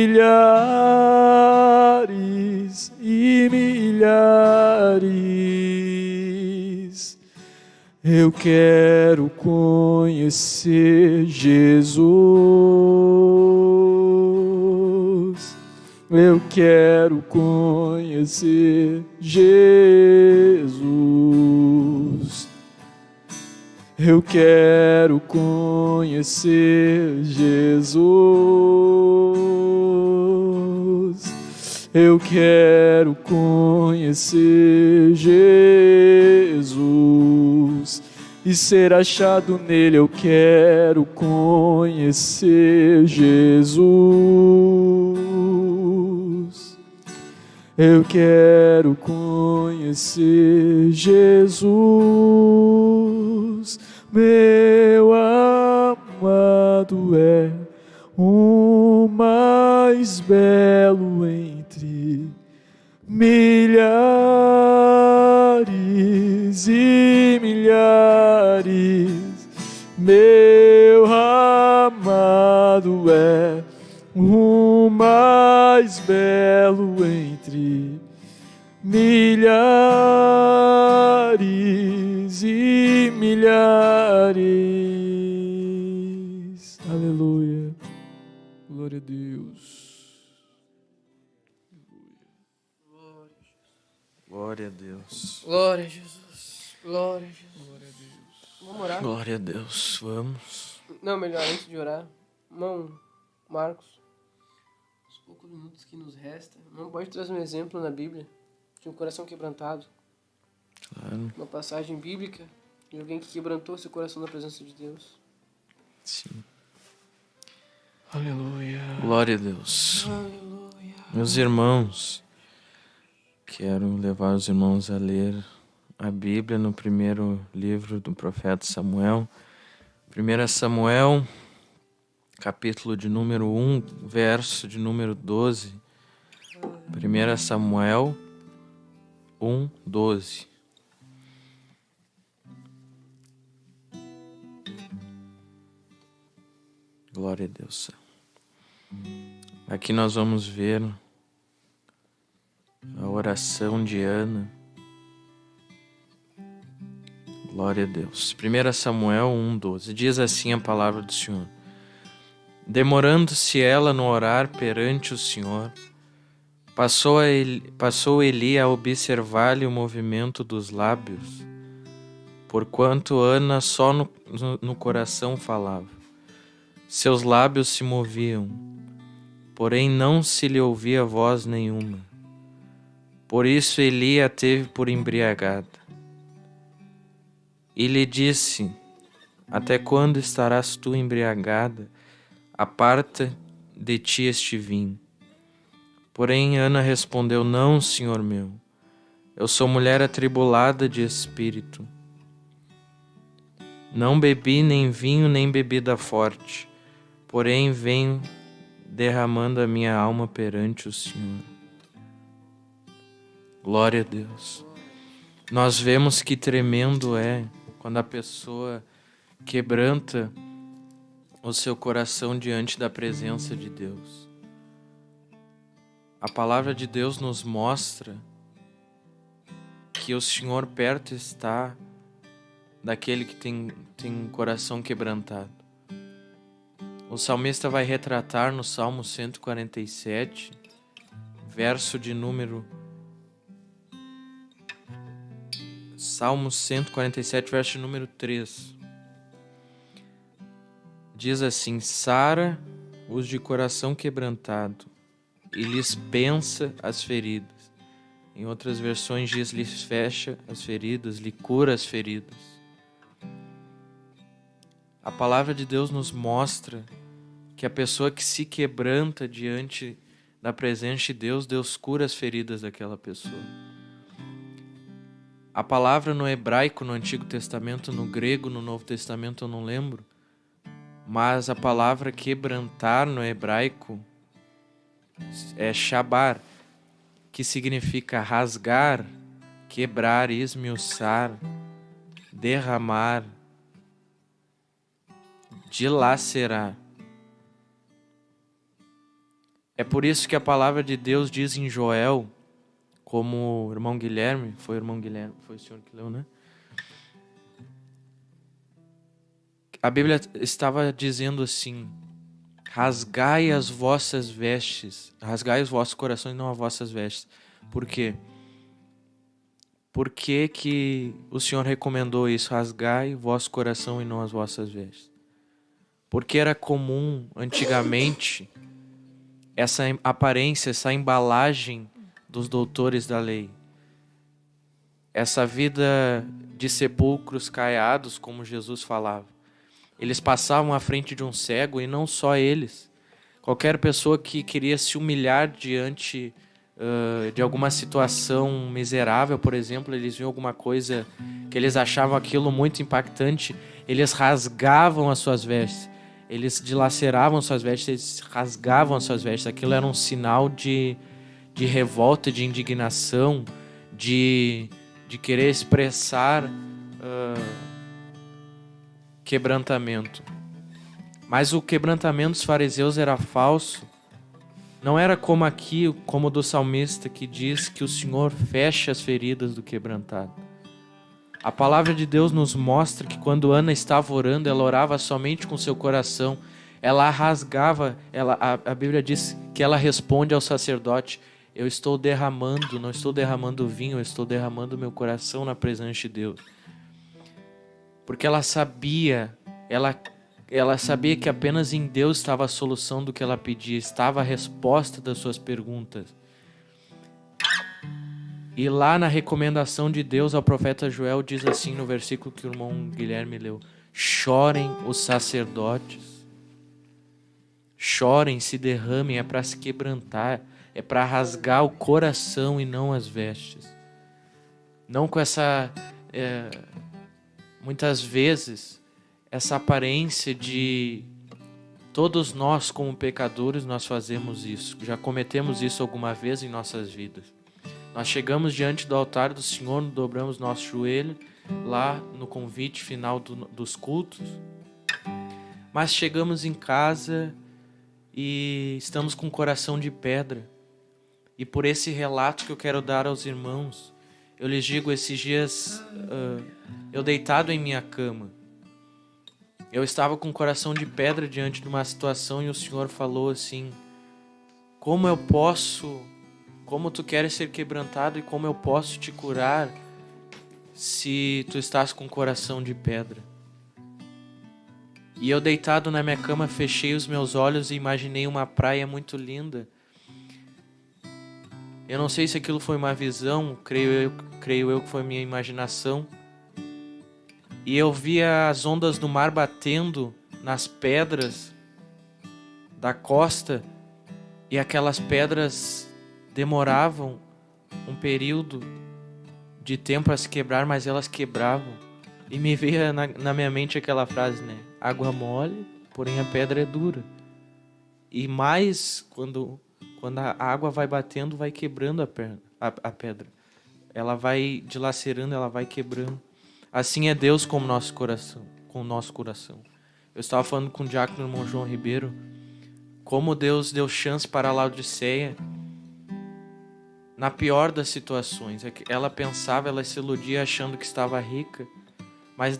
e milhares. Eu quero conhecer Jesus. Eu quero conhecer Jesus. Eu quero conhecer Jesus. Eu quero conhecer Jesus e ser achado nele. Eu quero conhecer Jesus. Eu quero conhecer Jesus. Meu amado é o mais belo entre entre milhares e milhares. Meu amado é o mais belo entre milhares e milhares. Aleluia. Glória a Deus. Glória a Deus. Glória a Jesus. Glória a Jesus. Vamos orar? Glória a Deus. Vamos. Não, melhor, antes de orar. Irmão Marcos, os poucos minutos que nos restam, não pode trazer um exemplo na Bíblia de um coração quebrantado. Claro. Uma passagem bíblica de alguém que quebrantou seu coração na presença de Deus. Sim. Aleluia. Glória a Deus. Aleluia. Meus irmãos, quero levar os irmãos a ler a Bíblia no primeiro livro do profeta Samuel. 1 Samuel, capítulo de número 1, verso de número 12. 1 Samuel 1, 12. Glória a Deus. Aqui nós vamos ver a oração de Ana. Glória a Deus. 1 Samuel 1:12. Diz assim a palavra do Senhor. Demorando-se ela no orar perante o Senhor, passou Eli a observar-lhe o movimento dos lábios, porquanto Ana só no coração falava. Seus lábios se moviam, porém não se lhe ouvia voz nenhuma. Por isso Eli a teve por embriagada. E lhe disse: Até quando estarás tu embriagada? Aparta de ti este vinho. Porém Ana respondeu: Não, senhor meu, eu sou mulher atribulada de espírito. Não bebi nem vinho nem bebida forte, porém venho derramando a minha alma perante o Senhor. Glória a Deus. Nós vemos que tremendo é quando a pessoa quebranta o seu coração diante da presença de Deus. A palavra de Deus nos mostra que o Senhor perto está daquele que tem coração quebrantado. O salmista vai retratar no Salmo 147, verso de número... Salmo 147, verso de número 3. Diz assim: Sara os de coração quebrantado e lhes pensa as feridas. Em outras versões diz: lhes fecha as feridas, lhe cura as feridas. A palavra de Deus nos mostra que a pessoa que se quebranta diante da presença de Deus, Deus cura as feridas daquela pessoa. A palavra no hebraico, no Antigo Testamento, no grego, no Novo Testamento eu não lembro, mas a palavra quebrantar no hebraico é shabar, que significa rasgar, quebrar, esmiuçar, derramar, dilacerar. É por isso que a palavra de Deus diz em Joel, como o irmão Guilherme, foi o senhor que leu, né? A Bíblia estava dizendo assim: rasgai as vossas vestes, rasgai os vossos corações, não as vossas vestes. Por quê? Por que o Senhor recomendou isso? Rasgai o vosso coração e não as vossas vestes. Porque era comum antigamente essa aparência, essa embalagem dos doutores da lei. Essa vida de sepulcros caiados, como Jesus falava. Eles passavam à frente de um cego, e não só eles. Qualquer pessoa que queria se humilhar diante de alguma situação miserável, por exemplo, eles viam alguma coisa que eles achavam aquilo muito impactante, eles rasgavam as suas vestes. Eles dilaceravam suas vestes, eles rasgavam as suas vestes. Aquilo era um sinal de de revolta, de indignação, de querer expressar quebrantamento. Mas o quebrantamento dos fariseus era falso. Não era como aqui, como do salmista, que diz que o Senhor fecha as feridas do quebrantado. A palavra de Deus nos mostra que quando Ana estava orando, ela orava somente com seu coração. Ela rasgava, a Bíblia diz que ela responde ao sacerdote: eu estou derramando, não estou derramando vinho, eu estou derramando meu coração na presença de Deus. Porque ela sabia que apenas em Deus estava a solução do que ela pedia, estava a resposta das suas perguntas. E lá na recomendação de Deus ao profeta Joel diz assim no versículo que o irmão Guilherme leu: chorem os sacerdotes, chorem, se derramem, é para se quebrantar, é para rasgar o coração e não as vestes. Não com essa, muitas vezes, essa aparência de todos nós como pecadores, nós fazemos isso. Já cometemos isso alguma vez em nossas vidas. Nós chegamos diante do altar do Senhor, dobramos nosso joelho, lá no convite final dos cultos. Mas chegamos em casa e estamos com o coração de pedra. E por esse relato que eu quero dar aos irmãos, eu lhes digo, esses dias, eu deitado em minha cama, eu estava com o coração de pedra diante de uma situação e o Senhor falou assim: como tu queres ser quebrantado e como eu posso te curar se tu estás com o coração de pedra? E eu deitado na minha cama, fechei os meus olhos e imaginei uma praia muito linda. Eu não sei se aquilo foi uma visão, creio eu que foi minha imaginação. E eu via as ondas do mar batendo nas pedras da costa, e aquelas pedras demoravam um período de tempo a se quebrar, mas elas quebravam. E me veio na minha mente aquela frase, né? Água mole, porém a pedra é dura. E mais quando a água vai batendo, vai quebrando a pedra. Ela vai dilacerando, ela vai quebrando. Assim é Deus com o nosso coração. Eu estava falando com o diácono irmão João Ribeiro, como Deus deu chance para a Laodiceia na pior das situações. Ela pensava, ela se iludia achando que estava rica, mas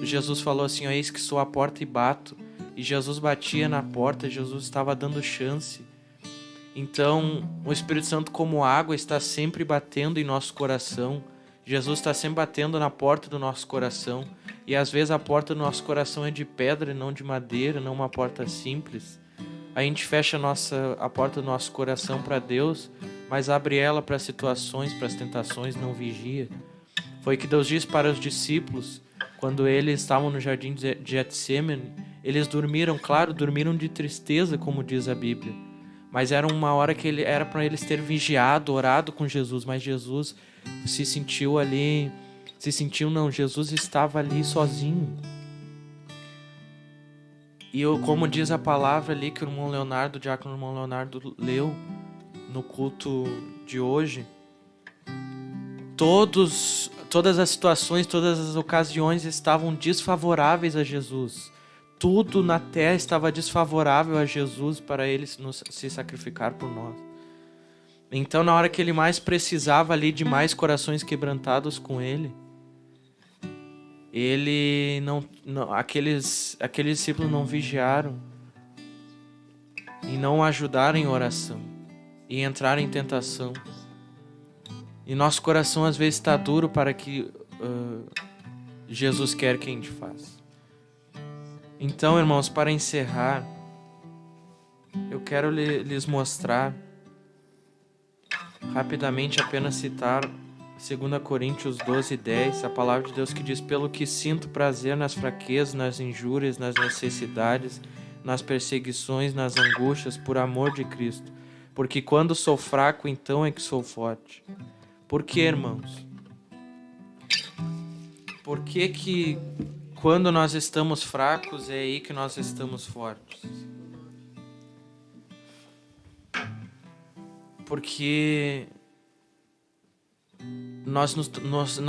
Jesus falou assim: eis que sou a porta e bato. E Jesus batia na porta, Jesus estava dando chance. Então, o Espírito Santo, como água, está sempre batendo em nosso coração. Jesus está sempre batendo na porta do nosso coração. E às vezes a porta do nosso coração é de pedra e não de madeira, não uma porta simples. A gente fecha a porta do nosso coração para Deus, mas abre ela para situações, para as tentações, não vigia. Foi o que Deus disse para os discípulos, quando eles estavam no jardim de Getsêmani. Eles dormiram, claro, dormiram de tristeza, como diz a Bíblia. Mas era uma hora que era para eles ter vigiado, orado com Jesus, mas Jesus Jesus estava ali sozinho. E como diz a palavra ali que o irmão Leonardo, o diácono irmão Leonardo leu no culto de hoje, todas as situações, todas as ocasiões estavam desfavoráveis a Jesus. Tudo na terra estava desfavorável a Jesus para ele se sacrificar por nós. Então, na hora que ele mais precisava ali de mais corações quebrantados com ele, aqueles discípulos não vigiaram e não ajudaram em oração e entraram em tentação. E nosso coração às vezes está duro para que Jesus quer que a gente faça. Então, irmãos, para encerrar, eu quero lhes mostrar rapidamente, apenas citar 2 Coríntios 12:10, a palavra de Deus que diz: pelo que sinto prazer nas fraquezas, nas injúrias, nas necessidades, nas perseguições, nas angústias, por amor de Cristo. Porque quando sou fraco, então é que sou forte. Por quê, irmãos? Por que quando nós estamos fracos é aí que nós estamos fortes? Porque nós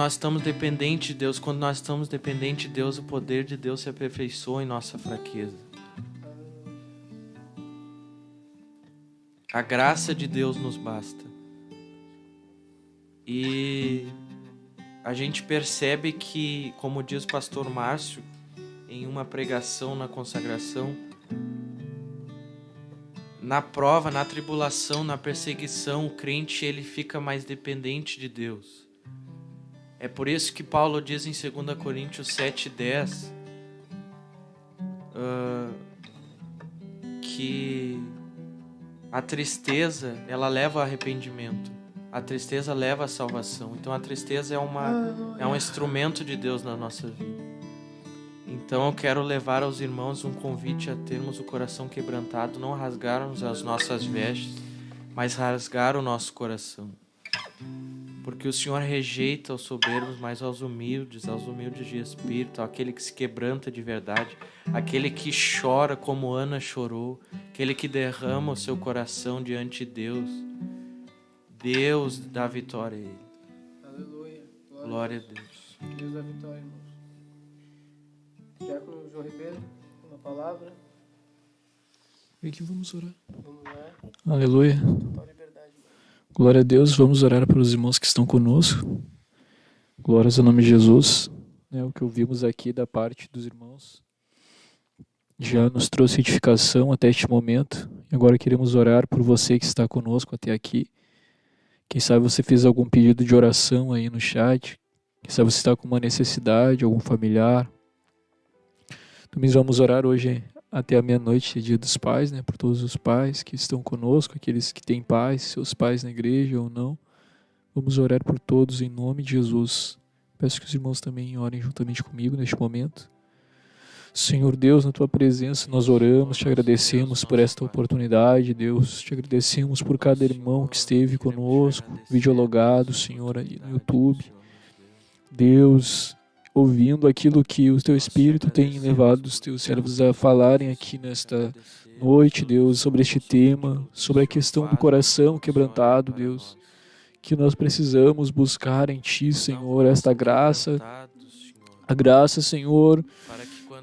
estamos dependentes de Deus. Quando nós estamos dependentes de Deus, o poder de Deus se aperfeiçoa em nossa fraqueza. A graça de Deus nos basta. E a gente percebe que, como diz o pastor Márcio, em uma pregação na consagração, na prova, na tribulação, na perseguição, o crente ele fica mais dependente de Deus. É por isso que Paulo diz em 2 Coríntios 7:10 que a tristeza, ela leva ao arrependimento. A tristeza leva à salvação. Então a tristeza é um instrumento de Deus na nossa vida. Então eu quero levar aos irmãos um convite a termos o coração quebrantado, não rasgarmos as nossas vestes, mas rasgar o nosso coração. Porque o Senhor rejeita os soberbos, mas aos humildes de espírito, aquele que se quebranta de verdade, aquele que chora como Ana chorou, aquele que derrama o seu coração diante de Deus. Deus dá vitória a ele. Aleluia. Glória a Deus. Deus dá vitória, irmãos. Diácono João Ribeiro, uma palavra. E que vamos orar. Vamos lá. Aleluia. Total liberdade, irmão. Glória a Deus. Vamos orar pelos irmãos que estão conosco. Glórias ao nome de Jesus. O que ouvimos aqui da parte dos irmãos já nos trouxe edificação até este momento. E agora queremos orar por você que está conosco até aqui. Quem sabe você fez algum pedido de oração aí no chat. Quem sabe você está com uma necessidade, algum familiar. Também vamos orar hoje até a meia-noite, dia dos pais, por todos os pais que estão conosco, aqueles que têm pais, seus pais na igreja ou não. Vamos orar por todos em nome de Jesus. Peço que os irmãos também orem juntamente comigo neste momento. Senhor Deus, na Tua presença nós oramos, Te agradecemos por esta oportunidade, Deus. Te agradecemos por cada irmão que esteve conosco, videologado, Senhor, aí no YouTube. Deus, ouvindo aquilo que o Teu Espírito tem levado os Teus servos a falarem aqui nesta noite, Deus, sobre este tema, sobre a questão do coração quebrantado, Deus, que nós precisamos buscar em Ti, Senhor, esta graça, a graça, Senhor,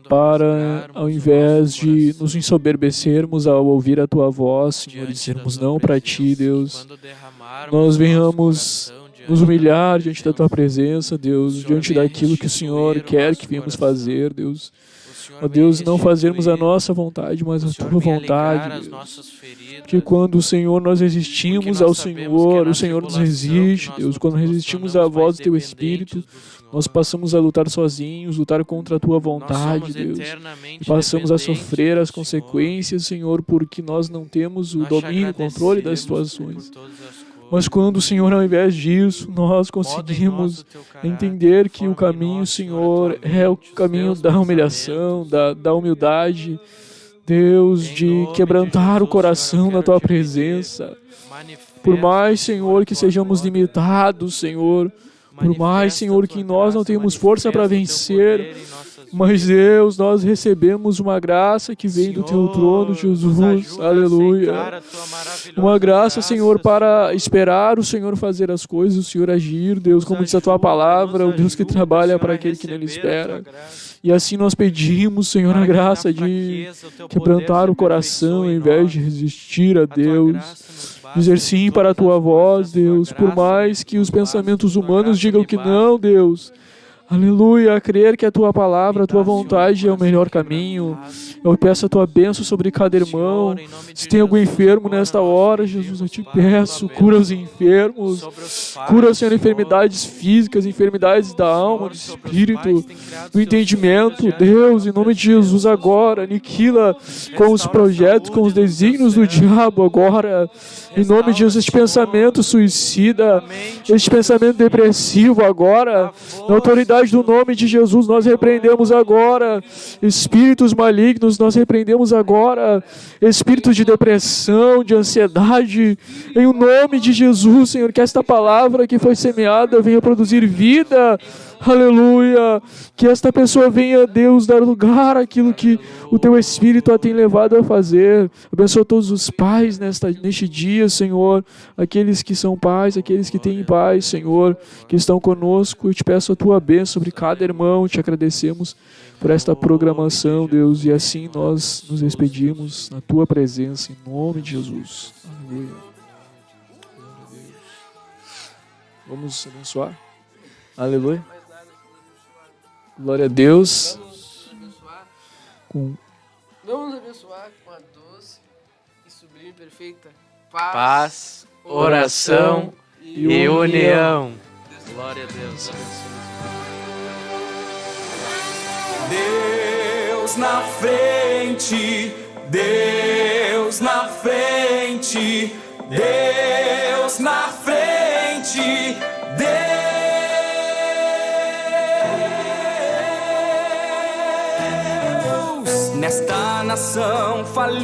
para, ao invés de nos ensoberbecermos ao ouvir a Tua voz, Senhor, dizermos não para Ti, Deus, nós venhamos nos humilhar diante da Tua presença, Deus, diante daquilo que o Senhor quer que venhamos fazer, Deus. Ó Deus, não fazermos a nossa vontade, mas a Tua vontade, Deus. Porque quando, Senhor, nós resistimos ao Senhor, o Senhor nos resiste, Deus. Quando resistimos à voz do Teu Espírito, nós passamos a lutar sozinhos, lutar contra a Tua vontade, Deus. E passamos a sofrer as consequências, Senhor, porque nós não temos o domínio e o controle das situações. Mas quando, Senhor, ao invés disso, nós conseguimos entender que o caminho, Senhor, é o caminho da humilhação, da humildade, Deus, de quebrantar o coração na Tua presença. Por mais, Senhor, que sejamos limitados, Senhor, por mais, Senhor, que nós não tenhamos força para vencer, mas, Deus, nós recebemos uma graça que vem do Teu trono, Jesus, aleluia. Uma graça, Senhor, para esperar o Senhor fazer as coisas, o Senhor agir, Deus, como diz a Tua palavra, o Deus que trabalha para aquele que nele espera. E assim nós pedimos, Senhor, a graça de quebrantar o coração, ao invés de resistir a Deus. Dizer sim para a Tua voz, Deus, por mais que os pensamentos humanos digam que não, Deus. Aleluia, a crer que a Tua palavra, a Tua vontade é o melhor caminho. Eu peço a Tua bênção sobre cada irmão. Se tem algum enfermo nesta hora, Jesus, eu Te peço, cura os enfermos. Cura, Senhor, enfermidades físicas, enfermidades da alma, do espírito, do entendimento. Deus, em nome de Jesus, agora, aniquila com os projetos, com os desígnios do diabo agora. Em nome de Jesus, este pensamento suicida, este pensamento depressivo agora, na autoridade do nome de Jesus, nós repreendemos agora. Espíritos malignos, nós repreendemos agora. Espíritos de depressão, de ansiedade, em o nome de Jesus, Senhor, que esta palavra que foi semeada venha produzir vida. Aleluia. Que esta pessoa venha, Deus, dar lugar àquilo que o Teu Espírito a tem levado a fazer. Abençoa todos os pais neste dia, Senhor. Aqueles que são pais, aqueles que têm pais, Senhor, que estão conosco. Eu te peço a Tua bênção sobre cada irmão. Te agradecemos por esta programação, Deus. E assim nós nos despedimos na Tua presença, em nome de Jesus. Aleluia. Vamos abençoar. Aleluia. Glória a Deus. Vamos abençoar com a doce e sublime e perfeita paz, Paz, oração e união. Glória a Deus. Deus na frente, Deus na frente, Deus na frente, Deus nesta nação falida.